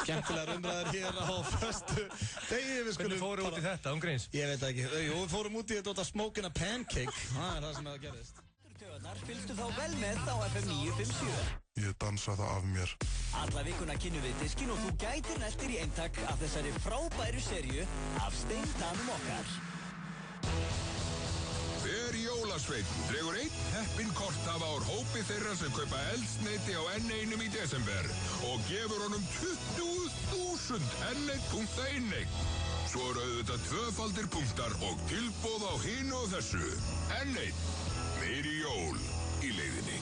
Speaker 1: Skemmtilegar umræðar hér á föstu degi.
Speaker 2: Hvernig fóru út í þetta, Greins?
Speaker 1: Ég veit ekki. Jú, við fórum út í þetta smoking a pancake. Það það sem það gerðist.
Speaker 8: Fylgstu þá vel með á FM 957.
Speaker 10: Ég dansa það af mér.
Speaker 8: Alla vikuna kynnum við diskinn og þú gætir næstir í eintak af þessari frábæru serju af Steintanum okkar.
Speaker 11: Hver jólasveinn dregur einn heppinn korthafa úr hópi þeirra sem kaupa eldsneyti á N1 í desember og gefur honum 20.000 N1 punkta inneign. Svo auðvitað tvöfaldir punktar og tilboð á hinu og þessu. N1, meiri jól í leiðinni.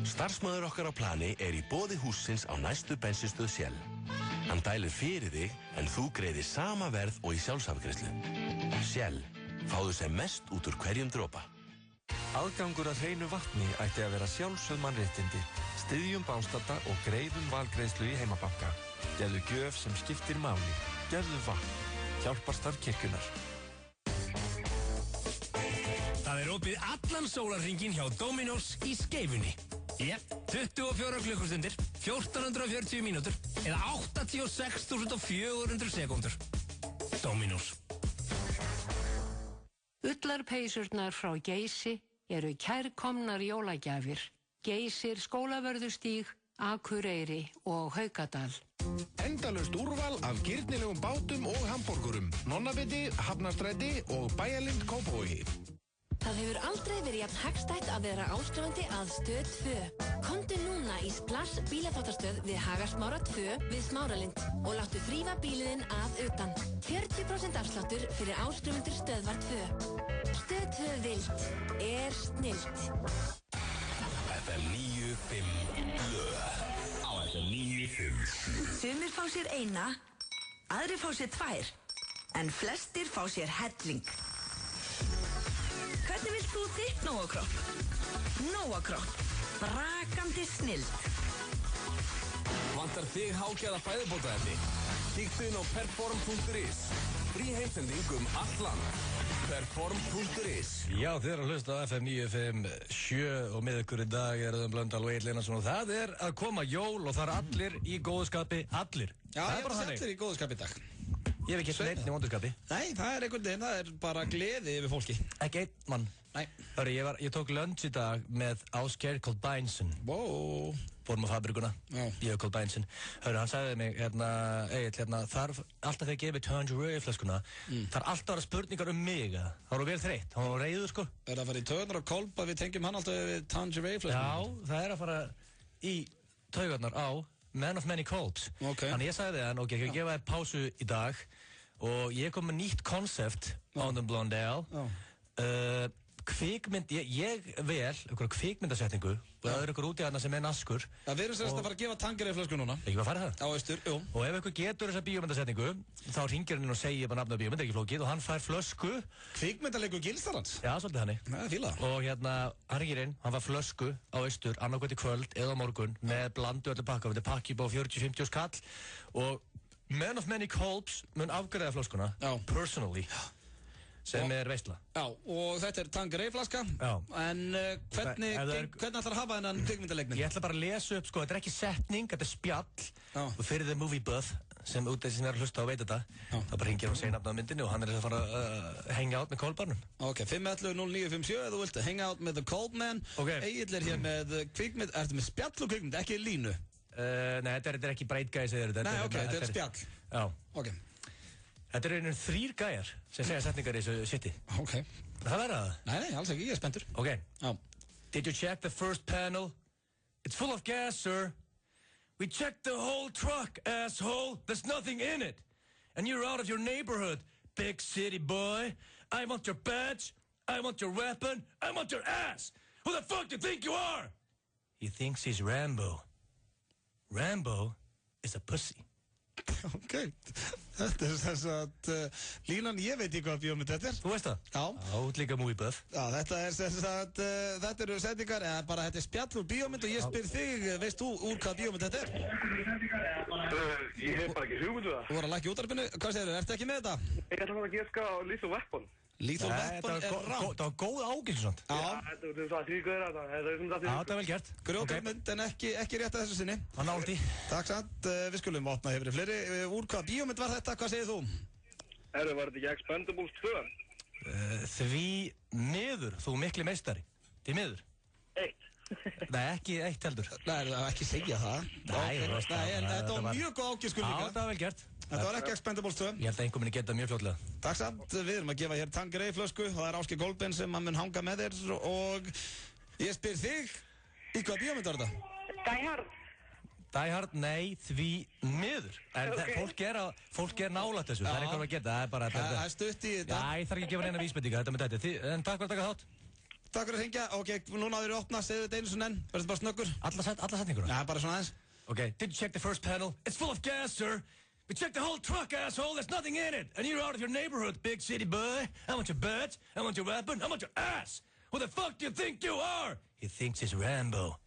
Speaker 5: Starfsmaður okkar á plani í boði hússins á næstu bensinstöð Shell. Hann dælir fyrir þig en þú greiðir sama verð og í sjálfsafgreiðslu. Shell, fáðu sem mest út úr hverjum dropa.
Speaker 23: Aðgangur að hreinu vatni ætti að vera sjálfsögð mannréttindi. Styðjum bástadda og greiðum valgreiðslu í heimabanka. Gefðu gjöf sem skiptir máli. Gefðu vatn. Hjálparstarf kirkjunnar.
Speaker 18: Það opið allan sólarhringinn hjá Dominos í Skeifunni. 24 klukkustundir, 1440 mínútur eða 86.400 sekúndur. Dominos.
Speaker 24: Ullarpeysurnar frá Geysi eru kærkomnar jólagjafir. Geysir, Skólavörðustíg, Akureyri og Haukadal.
Speaker 25: Endalaust úrval af girnilegum bátum og hamborgurum. Nonnabiti, Hafnarstræti og Bæjarlind Kópavogi.
Speaker 21: Það hefur aldrei verið jafn hagstætt að vera áskrifandi að Stöð 2. Komdu núna í Splash bílaþvottastöð við Hagasmára 2 við Smáralind og láttu þrífa bíliðinn að utan. 40% afsláttur fyrir áskrifundur Stöðvar 2. Stöð 2 vilt snillt.
Speaker 12: FM 95 blöð á FM 95.
Speaker 19: Sumir fá sér eina, aðrir fá sér tvær, en flestir fá sér helling. Hvernig vilt þú þitt Nóakropp? Nóakropp. Brakandi snillt.
Speaker 12: Vantar þig hágæða fæðubótaefni? Kíktu inn á perform.is. Frí heimsending allt land. Perform.is.
Speaker 2: Já, þið að hlusta á FM 957 og með ykkur í dag Röðum Blöndal og Egill Einarsson og það að koma jól og það allir í góðskapi. Allir.
Speaker 1: Já, ég er allir í góðskapi í dag.
Speaker 2: Ég hef ekki eitthvað neitt í vonduskapi.
Speaker 1: Nei, það einhvern veginn, það bara gleði yfir fólki.
Speaker 2: Ekki einn mann.
Speaker 1: Nei.
Speaker 2: Hörru, ég tók lunch í dag með Ásgeir Kolbeinsen.
Speaker 1: Wow.
Speaker 2: Fórum á fabrikuna.
Speaker 1: Já.
Speaker 2: Ég og Kolbeinsen. Hörru, hann sagði mig, Egill, þarf alltaf þegar ég gefið Tangerine flöskuna, þarf alltaf að vera spurningar mig. Það voru vel þreytt, hann var reiður sko.
Speaker 1: Það að fara í taugarnar á Kolba, við tengjum hann alltaf við Tangerine flöskuna.
Speaker 2: Já, það að fara í taugarnar á Man of Many Colds.
Speaker 1: Okay.
Speaker 2: Þannig ég sagði hann, ok, ég gefa þér pásu í dag og ég kom með nýtt konsept á The Blondale. Kvikmynd, ég vel einhverja kvikmyndasetningu og það einhver úti hana sem naskur.
Speaker 1: Við erum sérst að fara að gefa Tangerine flösku núna.
Speaker 2: Ekki bara að fara það?
Speaker 1: Á Austur, jú.
Speaker 2: Og ef einhver getur þessa bíómyndasetningu, þá hringir hann inn og segir bara nafnið á bíómynd, ekki flókið, og hann fær flösku.
Speaker 1: Kvikmyndaleikur Gilsarans?
Speaker 2: Já, svolítið hannig.
Speaker 1: Það fíla.
Speaker 2: Og hann ringir inn, hann fær flösku á Austur, annarkvæmt í kvöld eða á morgun, með blandu öllu pakka, þetta pakki bá 40-50 skall og Man of Many Colds mun afgreiða flöskuna, personally. Sem veistla.
Speaker 1: Já, og þetta Tangerine flaska.
Speaker 2: Já.
Speaker 1: En hvernig ætlar að hafa þennan kvikmyndaleikning?
Speaker 2: Ég ætla bara að lesa upp, sko, þetta ekki setning, þetta spjall. Og fyrir The Movie Buff, sem úti sem að hlusta og veit þetta, þá bara hringir hann og segir nafnað á myndinni og hann að fara að hangja át með Kolbarnum.
Speaker 1: Ok, 511-0957, ef þú vilt hangja át með The Coldman. Egill hér með kvikmynd, ertu með spjall og kvikmynd, ekki línu?
Speaker 2: Nei, þetta er ekki breitgæði, segir þetta.
Speaker 1: Nei, ok, þetta er spjall.
Speaker 2: Já.
Speaker 1: Ok.
Speaker 2: Þetta eru einhvern 3 gæjar sem segja setningar í þessu shiti.
Speaker 1: Ok.
Speaker 2: Það verða það?
Speaker 1: Nei, alls ekki, ég er spenntur.
Speaker 2: Ok.
Speaker 1: Já.
Speaker 2: Did you check the first panel? It's full of gas, sir. We checked the whole truck, asshole. There's nothing in it. And you're out of your neighborhood, big city boy. I want your badge. I want your weapon. I want your ass. Who the fuck do you think you are? He thinks he's Rambo. Rambo is a pussy.
Speaker 1: Ok, þetta er þess að línan, ég veit ekki hvað bíómynd þetta er.
Speaker 2: Þú veist það?
Speaker 1: Já.
Speaker 2: Já, líka Movie Buff.
Speaker 1: Já, þetta er þess að þetta eru setningar, eða bara þetta er spjall úr bíómynd og ég spyr þig, veist þú úr hvað bíómynd þetta er?
Speaker 14: Ég hef bara ekki hugmyndu það.
Speaker 1: Þú voru að lækja útarpinu, hvað segir þú, ertu ekki með þetta?
Speaker 14: Ég ætla að giska á Lethal Weapon.
Speaker 1: Lethal Weapon er rangt.
Speaker 2: Það var góð ágilsund.
Speaker 1: Já.
Speaker 14: Þetta er það þvíkur þetta.
Speaker 2: Já, það er vel gert.
Speaker 1: Grjóthugmynd en ekki rétt að þessu sinni.
Speaker 2: Það nált í.
Speaker 1: Takk samt, við skulum opna hefur fleiri. Úr hvaða bíómynd var þetta? Hvað segir þú?
Speaker 14: Var þetta ekki Expendables 2?
Speaker 2: Því miður, þú mikli meistari. Því miður.
Speaker 14: 1.
Speaker 2: Nei, ekki 1 heldur.
Speaker 1: Nei, ekki segja það.
Speaker 2: Nei,
Speaker 1: en þetta var mjög góð ágiskun líka.
Speaker 2: Já, það var vel gert.
Speaker 1: Þetta var ekki Expendables 2.
Speaker 2: Ég held að einhver muni geta mjög fljótlega.
Speaker 1: Takk samt, við erum að gefa hér Tanqueray flösku og það er Ásgeir Golben sem mun hanga með þér og ég spyr þig, í hvað bíómynd var þetta?
Speaker 6: Die Hard.
Speaker 2: Die Hard, nei, því miður. En fólk er nálægt þessu, það er einhver að geta, það er bara...
Speaker 1: Það er stutt í þetta.
Speaker 2: Já, ég þarf ekki að gefa neina vísbendinga, þetta með þetta. En takk fyrir að taka þátt.
Speaker 1: Takk fyrir að hringja, ok, núna þurfum við að opna, segðu þetta einu svona enn, verður bara snöggur.
Speaker 2: Alla setninguna?
Speaker 1: Já, bara svona eins.
Speaker 2: Okay, did you check the first panel? It's full of gas, sir. We checked the whole truck, asshole. There's nothing in it. And you're out of your neighborhood, big city boy. I want your badge. I want your weapon. I want your ass. Who the fuck do you think you are? He thinks he's Rambo.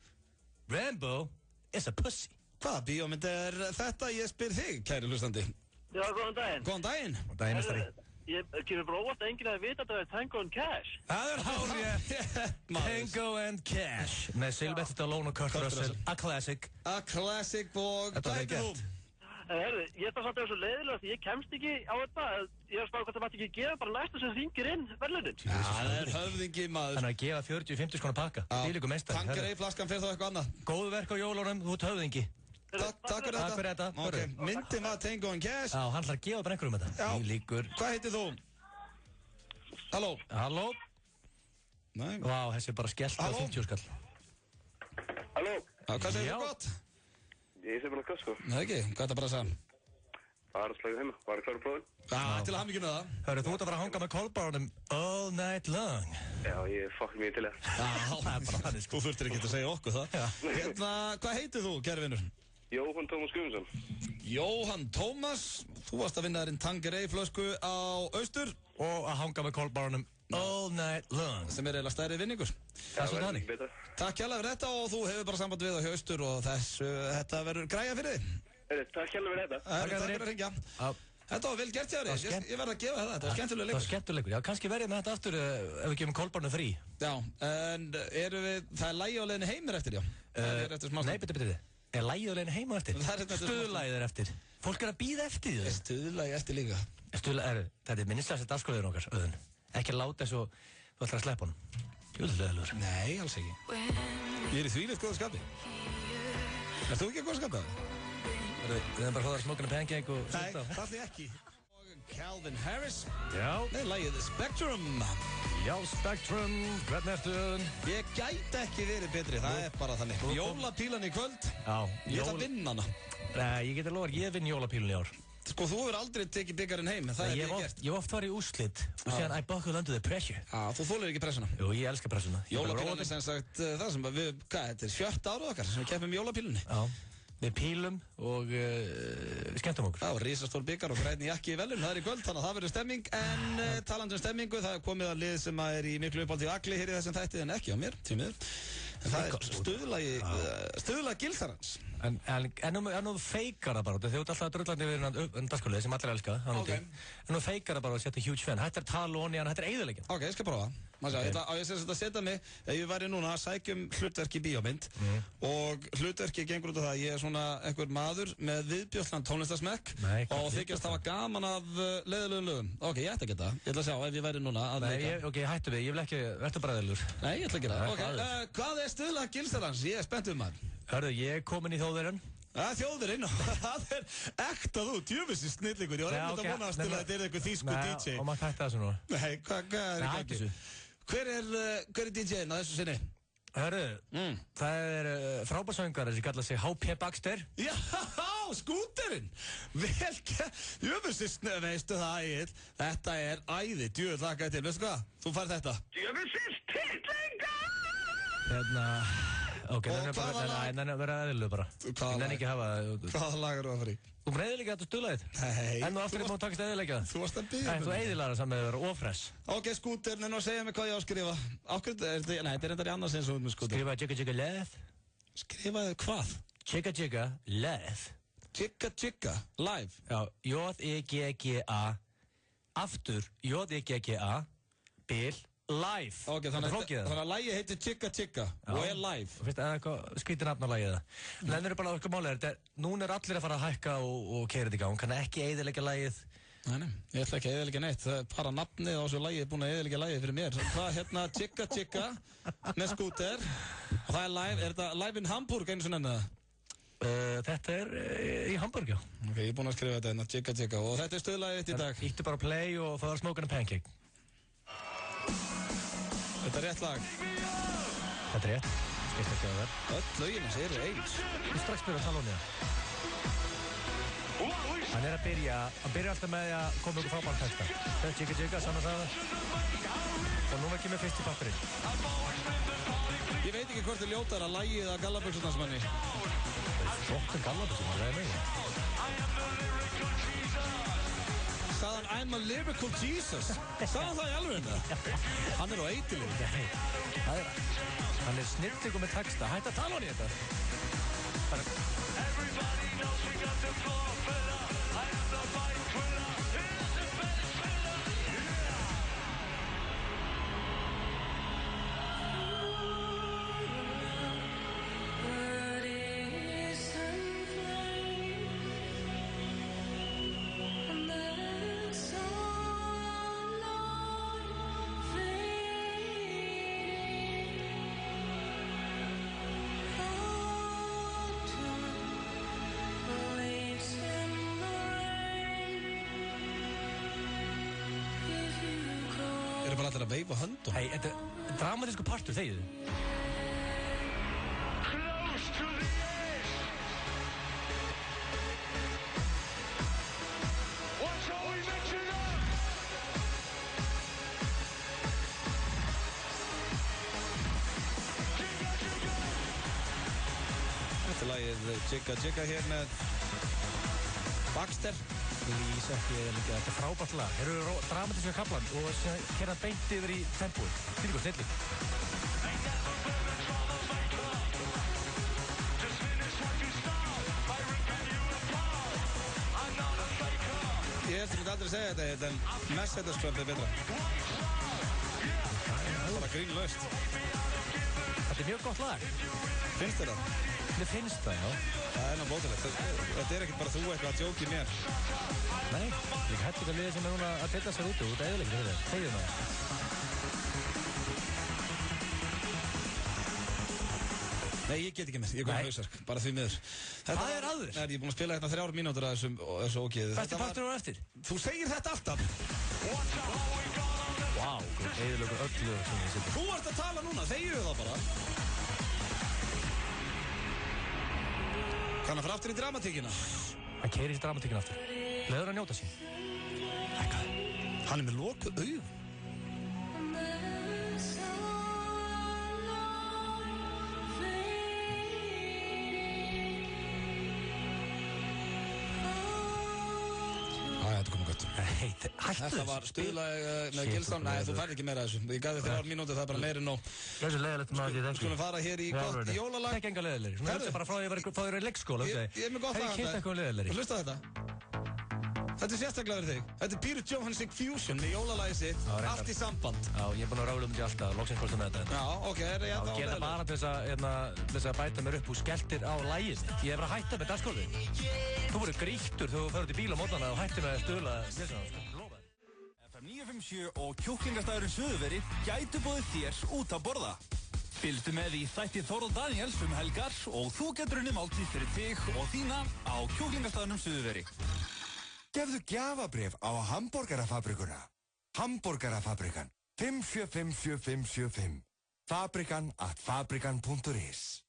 Speaker 2: Rambo is a pussy.
Speaker 1: Hvaða bíómynd er þetta? Ég spyr þig, kæri hlustandi.
Speaker 6: Já, góðan daginn.
Speaker 1: Góðan daginn.
Speaker 2: Góðan daginn, mestari.
Speaker 6: Ég kemur bara óvart að enginn að vita að það er Tango and Cash.
Speaker 2: Það er hárið. Tango and Cash. Með Sylvester Stallone og Kurt Russell. A classic.
Speaker 1: A classic og hvað heitir þú?
Speaker 6: Ég er bara samt að það er svo leiðilega því ég kemst ekki á þetta. Ég er spáð hvað það mátti ekki gefa bara næsta sem hringir inn verðlunin.
Speaker 1: Já, það er höfðingi maður.
Speaker 2: Þannig að gefa 40-50 skona pakka. Þvílíkur meistari.
Speaker 1: Tanqueray flaskan fyrir þá eitthvað annað.
Speaker 2: Góð verk á jólunum, þú ert höfðingi.
Speaker 1: Takk fyrir þetta. Ok, myndin var Tango and Cash.
Speaker 2: Já, hann ætlar að gefa bara einhverjum þetta. Þvílíkur.
Speaker 1: Hvað heitir þú? Halló?
Speaker 2: Halló?
Speaker 1: Nei.
Speaker 2: Vá, þessi er bara skellt á 50 skall.
Speaker 14: Halló?
Speaker 1: Hvað segir þú gott?
Speaker 14: Ég sé bara hvað sko.
Speaker 1: Nei ekki, hvað er það bara að segja?
Speaker 14: Bara að slæga heima, bara að klára prófin.
Speaker 1: Já, til að hafa mikið með það.
Speaker 2: Hörru, þú ert að fara að hanga með Kolbárunum all night long.
Speaker 14: Já, ég fuck mjög til það.
Speaker 1: Já, það er bara þannig. Þú þurftir ekki að segja okkur það. Hérna, hvað heitir þú, kæri vinnur?
Speaker 14: Jóhann Tómas Guðmundsson.
Speaker 1: Jóhann Tómas, þú varst að vinna þér inn Tanqueray flösku á Austur.
Speaker 2: Og að hanga með Kolbárunum all night long.
Speaker 1: Sem er eiginlega stærri vinningur.
Speaker 2: Það er svo þannig.
Speaker 1: Takk hjálpa fyrir þetta og þú hefur bara samband við á Austur og þetta verður græja fyrir þig.
Speaker 14: Takk hjálpa fyrir þetta.
Speaker 1: Takk fyrir að ringja. Þetta var vel gert hjá þér, ég verð að gefa það, þetta var skemmtilegur leikur.
Speaker 2: Það var skemmtilegur leikur, já, kannski verðum við þetta aftur ef við gefum Kolbárunum frí.
Speaker 1: Já, en það er lægi á leiðinni heimir eftir, já.
Speaker 2: Nei, beti. Er lægið á leiðinni heim á eftir? Stuðlægið er eftir. Fólk er að bíða eftir því.
Speaker 1: Stuðlægið eftir líka.
Speaker 2: Þetta er minnislega sett afskoðun okkar, Auðun. Ekki láta eins og þú ætlar að sleppa honum. Júðulegaður.
Speaker 1: Nei, alls ekki. Ég er í þvílegt góða skapi. Er þú ekki að góða skapa það?
Speaker 2: Við erum bara hóðað Smokin' a Pancake og...
Speaker 1: Nei, það er ekki. Calvin Harris.
Speaker 2: Já.
Speaker 1: Nei, lagið Spectrum.
Speaker 2: Já, Spectrum. Hvernig ertu, Auðun?
Speaker 1: Ég gæti ekki verið betri, það er bara þannig. Jólapílan í kvöld.
Speaker 2: Já.
Speaker 1: Ég ætla að vinna hana.
Speaker 2: Nei, ég geti lofa, ég vinn jólapílun í ár.
Speaker 1: Sko, þú hefur aldrei tekið byggarinn heim, en það er ekki gert.
Speaker 2: Ég oft var í úrslit og síðan I buckled under the pressure.
Speaker 1: Já, þú þolir ekki pressuna.
Speaker 2: Jú, ég elska pressuna.
Speaker 1: Jólapílan er sem sagt það sem við, þetta er 7. árið okkar sem við keppum jólapílunni.
Speaker 2: Já, við pílum og skemmtum okkur.
Speaker 1: Já, risastór byggar og græn jakki í velun, það er í kvöld, þannig að það verður stemming. En talandi um stemmingu, það er komið að lið sem er í miklu uppáldi og agli hér í þessum þætti, en ekki á mér, því miður. Það er stuðla gilsarans.
Speaker 2: En nú feikar það bara, þú ert alltaf drullandi við dagskolið sem allir elska. En nú feikar það bara að setja huge fan. Þetta er talónian, þetta er eyðileggjan.
Speaker 1: Ok, ég skal prófa. Ég sé að setja mig, ef ég væri núna að sækjum hlutverk í bíómynd og hlutverki gengur út af það að ég er svona einhver maður með viðbjóðsland tónlistasmekk og þykjast hafa gaman af leiðilegum lögum. Ok, ég ætla ekki þetta. Ég ætla að sjá ef ég væri núna að leika.
Speaker 2: Ok, hættu við, ég vil ekki verða bræðilegur.
Speaker 1: Nei, ég ætla ekki það. Ok, hvað er stuðla gilsarans? Ég er spennt maður.
Speaker 2: Hörðu, ég er komin í Þjóðverjan.
Speaker 1: Þjóðverinn, það er ekta þú, djöfissi snillingur. Ég var einmitt að vonast til að þetta er eitthvað þýsku DJ.
Speaker 2: Nei, og maður hætti þessu núna.
Speaker 1: Nei, hvað er í gangi? Hver er DJ-in á þessu sinni?
Speaker 2: Hörðu, það er frábærsöngari sem kallar sig H.P. Baxter.
Speaker 1: Já, skúterinn! Vel gert, djöfissi veistu það, Egil. Þetta er æði, djöfull þakkaði til, veistu hvað? Þú fær þetta.
Speaker 14: Djöfissi titlingar!
Speaker 2: Ok, þannig að vera eðlilega bara. Ég nenni ekki að hafa það.
Speaker 1: Hvaða lag eru að fara í?
Speaker 2: Þú með eðilega þetta stuðlaðið.
Speaker 1: Nei.
Speaker 2: En þú aftur ekki má takast eðilega það.
Speaker 1: Þú varst að byggja.
Speaker 2: Nei, þú eðilaðar saman með að vera ofress.
Speaker 1: Ok, skúterinn er nú að segja mig hvað ég á að skrifa. Nei, þetta er endar í annars eins og með skúter.
Speaker 2: Skrifa Jigga Jigga Leð.
Speaker 1: Skrifaði hvað?
Speaker 2: Jigga Jigga Leð.
Speaker 1: Jigga Jigga Live.
Speaker 2: Já, J-I-G-G-A. Aftur J-I-G-G-A. Bil live.
Speaker 1: Ok, þannig að lagið heitir Chicka Chicka og er live.
Speaker 2: Og finnst það eitthvað skrítið nafn á lagið það. En það bara okkur málega, núna er allir að fara að hækka og keyra þetta í gang, kann ekki eyðileggja lagið.
Speaker 1: Nei, ég ætla ekki að eyðileggja neitt, það er bara nafnið á þessu lagið er búin að eyðileggja lagið fyrir mér. Það er hérna Chicka Chicka með skúter og það er live, er þetta live in Hamburg einu svona enna?
Speaker 2: Þetta er í Hamburg, já.
Speaker 1: Ok, ég er búin að skrifa þetta hérna, Chicka Chicka og þetta er stöðlagið þitt í dag.
Speaker 2: Íttu bara play og það er Smokin' a Pancake.
Speaker 1: Þetta er rétt lag.
Speaker 2: Þetta er rétt, skilst ekki að það er.
Speaker 1: Öll lögin þessi eru eins.
Speaker 2: Ég strax byrja að tala um það. Hann er að byrja alltaf með því að koma ykkur frábæran texta. Það er Chicka Chicka, saman það. Og núna kemur fyrst í papirinn.
Speaker 1: Ég veit ekki hvort þið ljótar að lagið að Gallaböksundansmanni.
Speaker 2: Flottur Gallaböksundansmann, það er mig.
Speaker 1: Sagðan I'm a lyrical Jesus. Sagðan það í alveg þetta? Hann er á eitilíð.
Speaker 2: Hann er snilltíkur með texta. Hætt að tala hann í þetta. Everybody knows we got the floor filler. I am the fight thriller. Here's the best filler.
Speaker 1: Bara allir að veifa höndum.
Speaker 2: Hei, þetta er dramatísku partur, þegið þið. Close to the edge. What's all we mentioned up?
Speaker 1: Þetta er lagið Chicka Chicka hér með Baxter.
Speaker 2: Lýs ekki eða mikið, þetta er frábært lag. Þeir eru dramatíska kaplan og hérna beint yfir í tempóið. Þetta er eitthvað snilli.
Speaker 1: Ég held að aldrei segja þetta, en Mercedes Club er betra. Bara grínlaust.
Speaker 2: Þetta er mjög gott lag.
Speaker 1: Finnst þér það?
Speaker 2: Mér finnst það, já.
Speaker 1: Það er náttúrulega bótilegt. Þetta er ekkert bara þú eitthvað að djóki mér.
Speaker 2: Nei, ég hætti þetta liðið sem er núna að dilla sér út af eðilegri fyrir þér. Þegiðu það.
Speaker 1: Nei, ég get ekki með. Ég er komið hausverk. Bara því miður.
Speaker 2: Hvað er aður?
Speaker 1: Nei, ég er búin að spila hérna 3 mínútur að þessu ógeðu.
Speaker 2: Besti partur var eftir?
Speaker 1: Þú segir þetta alltaf.
Speaker 2: Vá, eðilegur öllu sem ég setja.
Speaker 1: Þú ert að tala núna, þegiðu það bara. Kann að fara aftur í dramatíkina.
Speaker 2: Hann keyrir í dramatíkina aftur. Leður að njóta sín. Hækkaði.
Speaker 1: Hann er með lokuð augun. Þetta komið gott.
Speaker 2: Hættu þessu.
Speaker 1: Þetta var stuðlag með Gilsson. Nei, þú færði ekki meira þessu. Ég gaf þér 3 mínútur, það er bara meira en nóg.
Speaker 2: Þessu leiðilegt maður ég þekki.
Speaker 1: Skulum fara hér í gott jólalag.
Speaker 2: Þekki enga leiðilegri. Svona hugsa bara frá því að fá þér í leikskóla.
Speaker 1: Ég er með gott lag.
Speaker 2: Hef ég kynnt eitthvað leiðilegri.
Speaker 1: Hlusta þetta. Þetta er sérstaklega fyrir þig. Þetta er Peter Johansson Fusion með jólalagi sitt. Allt í samband.
Speaker 2: Já, ég er búinn að rála þetta alltaf. Loksins kostar með þetta.
Speaker 1: Já, ok,
Speaker 2: ég gera bara til þess að bæta mér upp úr skeltir á lagið. Ég hef verið að hætta með dagskólið. Þú voru grýttur þegar þú ferði út í bíl á mótnana og hætti með að stuðla
Speaker 20: FM 957 og kjúklingastæðurinn Suðurveri gætu boðið þér út að borða. Fylgstu með í þætti Þóróð Daniels helgar og þú getur unnið máltíð fyrir þig og þína á kjúklingastæðunum Suðurveri.
Speaker 7: Gefðu gjafabréf á Hamborgarafabrikuna. Hamborgarafabrikan 5757575. Fabrikan@fabrikan.is.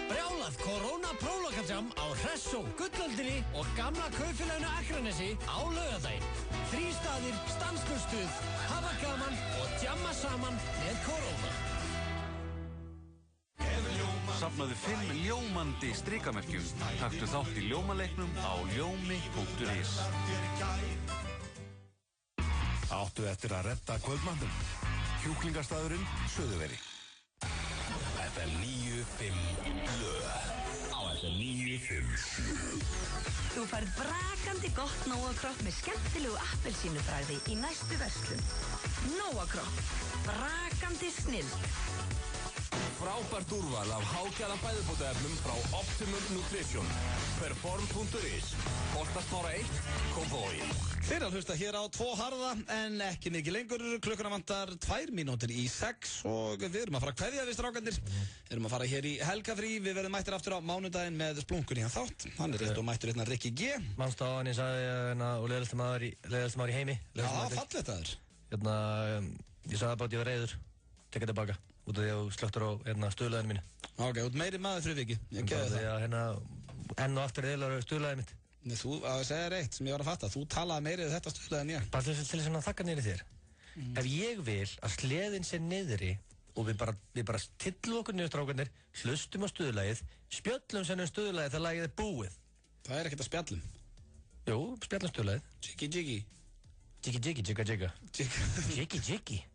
Speaker 18: Brjálað Corona-prólokajam á Hressó, Gullöldinni og gamla kaupfélaginu Akranesi á laugardaginn. 3 staðir, stanslaust, hafa gaman og djamma saman með Corona.
Speaker 12: Safnaðu 5 ljómandi strikamerkjum. Taktu þátt í ljómaleiknum á ljómi.is.
Speaker 25: Áttu eftir að redda kvöldmandum. Kjúklingastæðurinn Suðurveri.
Speaker 3: FM 95 blöð. Á FM 957.
Speaker 19: Þú færð brakandi gott nóg að kropp með skemmtilegu appelsínubragði í næstu verslun. Nóa Kropp, brakandi snilld.
Speaker 12: Frábært úrval af hágæða fæðubótaefnum frá Optimum Nutrition. Perform.is Holtasmára 1, Kópavogi.
Speaker 1: Þeir eru að hlusta hér á 2 harða en ekki mikið lengur. Klukkuna vantar 2 mínútur í 6 og við erum að fara að kveðja við strákandir. Erum að fara hér í helgafrí. Við verðum mættir aftur á mánudaginn með splunkunni hann þátt. Hann er rétt og mættur hérna Rikki G.
Speaker 2: Manstu á hann, ég sagði og leiðilegasti maður í heimi.
Speaker 1: Já, fallegt það er.
Speaker 2: Hérna, ég sagði bara að ég var reiður. Tekka tilbaka. Út af því að slöktur á stuðlaðinu mínu.
Speaker 1: Ok, út meiri maður fyrir viki. Ég geði það.
Speaker 2: Enn og aftur eðlar stuðlaðið mitt.
Speaker 1: Nei, þú, að segja reitt sem ég var að fatta. Þú talaði meiri við þetta stuðlað en ég.
Speaker 2: Bara til þess að þakka niður þér. Ef ég vil að sleðin sé niðri og við bara tillum okkur niður strákarnir, hlustum á stuðlagið, spjöllum sem stuðlagið þegar lagið er búið.
Speaker 1: Það er ekkert að spjallum.
Speaker 2: Jú, spjallum stuðlagið.
Speaker 1: Jiggy jiggy.
Speaker 2: Jiggy jiggy, jigga jigga. Jiggy jiggy.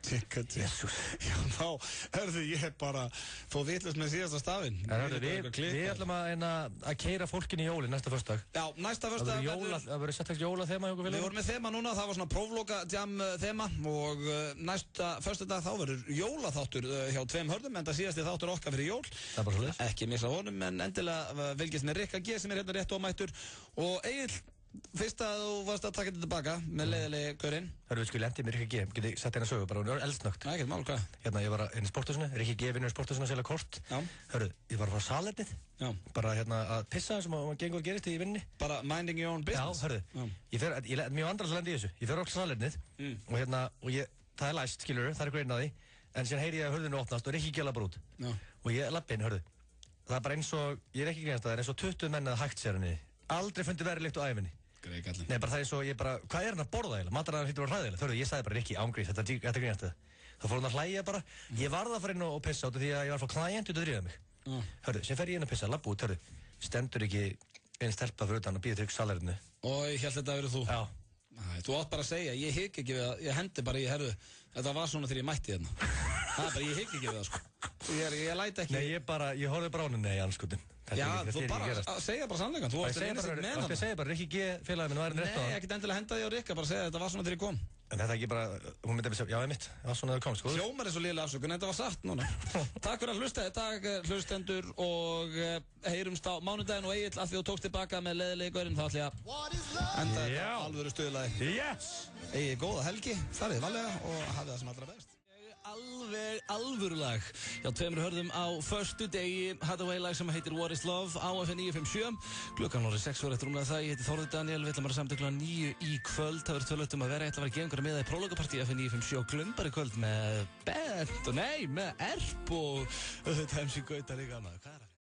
Speaker 1: Jésús. Já, þá, hörðu, ég bara fóð vitlust með síðasta stafinn.
Speaker 2: Við ætlum að keyra fólkin í jólinn næsta föstudag.
Speaker 1: Já, næsta föstudag
Speaker 2: það verður sett ekki jólaþema hjá okkur félagum.
Speaker 1: Við vorum með þema núna, það var svona prófloka jam þema og næsta föstudag þá verður jólaþáttur hjá 2 hörðum en það síðasti þáttur okkar fyrir jól.
Speaker 2: Það er bara svolítið.
Speaker 1: Ekki missa honum en endilega fylgist með Rikka G sem er hérna rétt og mættur og Egill. Fyrst að þú varst að taka þetta tilbaka með leiðilegi gaurinn.
Speaker 2: Hörru, við lendi með Rikki G, geti sett hérna sögu bara, hún er eldsnögt.
Speaker 1: Nei, ekkert mál, hvað?
Speaker 2: Hérna, ég var í sporthúsinu, Rikki G vinnur í sporthúsinu að selja kort.
Speaker 1: Já.
Speaker 2: Hörru, ég var að fara á salernið. Já. Bara hérna að pissa sem að gengur að gerist í vinninni.
Speaker 1: Bara minding your own business.
Speaker 2: Já, hörru. Ég er mjög vandræðast að lenda í þessu. Ég fer á salernið og hérna, það er læst, skilurðu, það er eitthvað inn að því. En síðan heyri ég að hurðinu opnast og Rikki G labbar út. Já. Og ég lappi inn, hörru. Það er bara eins og, ég er ekki greinast að það er eins og 20 menn að hægt sér henni. Aldrei fundið verið lykt á ævinni. Nei, bara það er svo, ég bara, hvað er hann að borða eiginlega? Mataræðan hlýtur að vera hræðilega. Þörðu, ég sagði bara, Rikki, ángrís, þetta grínast það. Þá fór hann að hlæja bara. Ég varð að fara inn og pissa út af því að ég var að fá klæjent út að drífa mig. Hörðu, sem fer ég inn að pissa, labba út, hörðu, stendur ekki einn stelpa fyrir utan og býður trygg salerinu.
Speaker 1: Og ég held þetta að vera þú.
Speaker 2: Já.
Speaker 1: Þú átt bara að segja, ég hygg ekki við það, ég hendi bara í herðu, þetta var svona þegar ég mætti þarna. Það er bara, ég hygg ekki við það, sko. Ég læt ekki.
Speaker 2: Nei, ég horfði bara á henni, nei, anskutin.
Speaker 1: Já, þú bara, segja bara sannleikann, þú varst einu sem með hann.
Speaker 2: Ég segja bara, Rikki G, félagið minn, var henni rétt á það.
Speaker 1: Nei, ekkert endilega henda því á Rikka, bara segja þetta var svona þegar ég kom.
Speaker 2: En þetta ekki bara, hún myndi að segja, já, ég mitt, það var svona þegar þú komst, sko.
Speaker 1: Hljómar er svo liðlega afsökun, þetta var satt núna. Takk fyrir að hlusta, takk hlustendur og heyrumst á mánudaginn og Egill að því þú tókst tilbaka með leiðilegi gaurinn, þá ætla ég að enda þetta alvöru stuðlaði.
Speaker 2: Yes!
Speaker 1: Egið góða helgi, farið varlega og hafið það sem allra best. Alveg alvörulag hjá 2 hörðum á föstu degi Hathaway lag sem heitir What is Love á FM 957 klukkan orðið 6 eftir rúmlega það ég heiti Þórður Daniel við ætlum að samta klukkan 9 í kvöld það verður tölvöld að vera ég ætla að vera að gefa einhverja með það í prólogapartí FM 957 og glömbar í kvöld með Bent og nei með Erp og þetta MC Gauta líka maður hvað er það?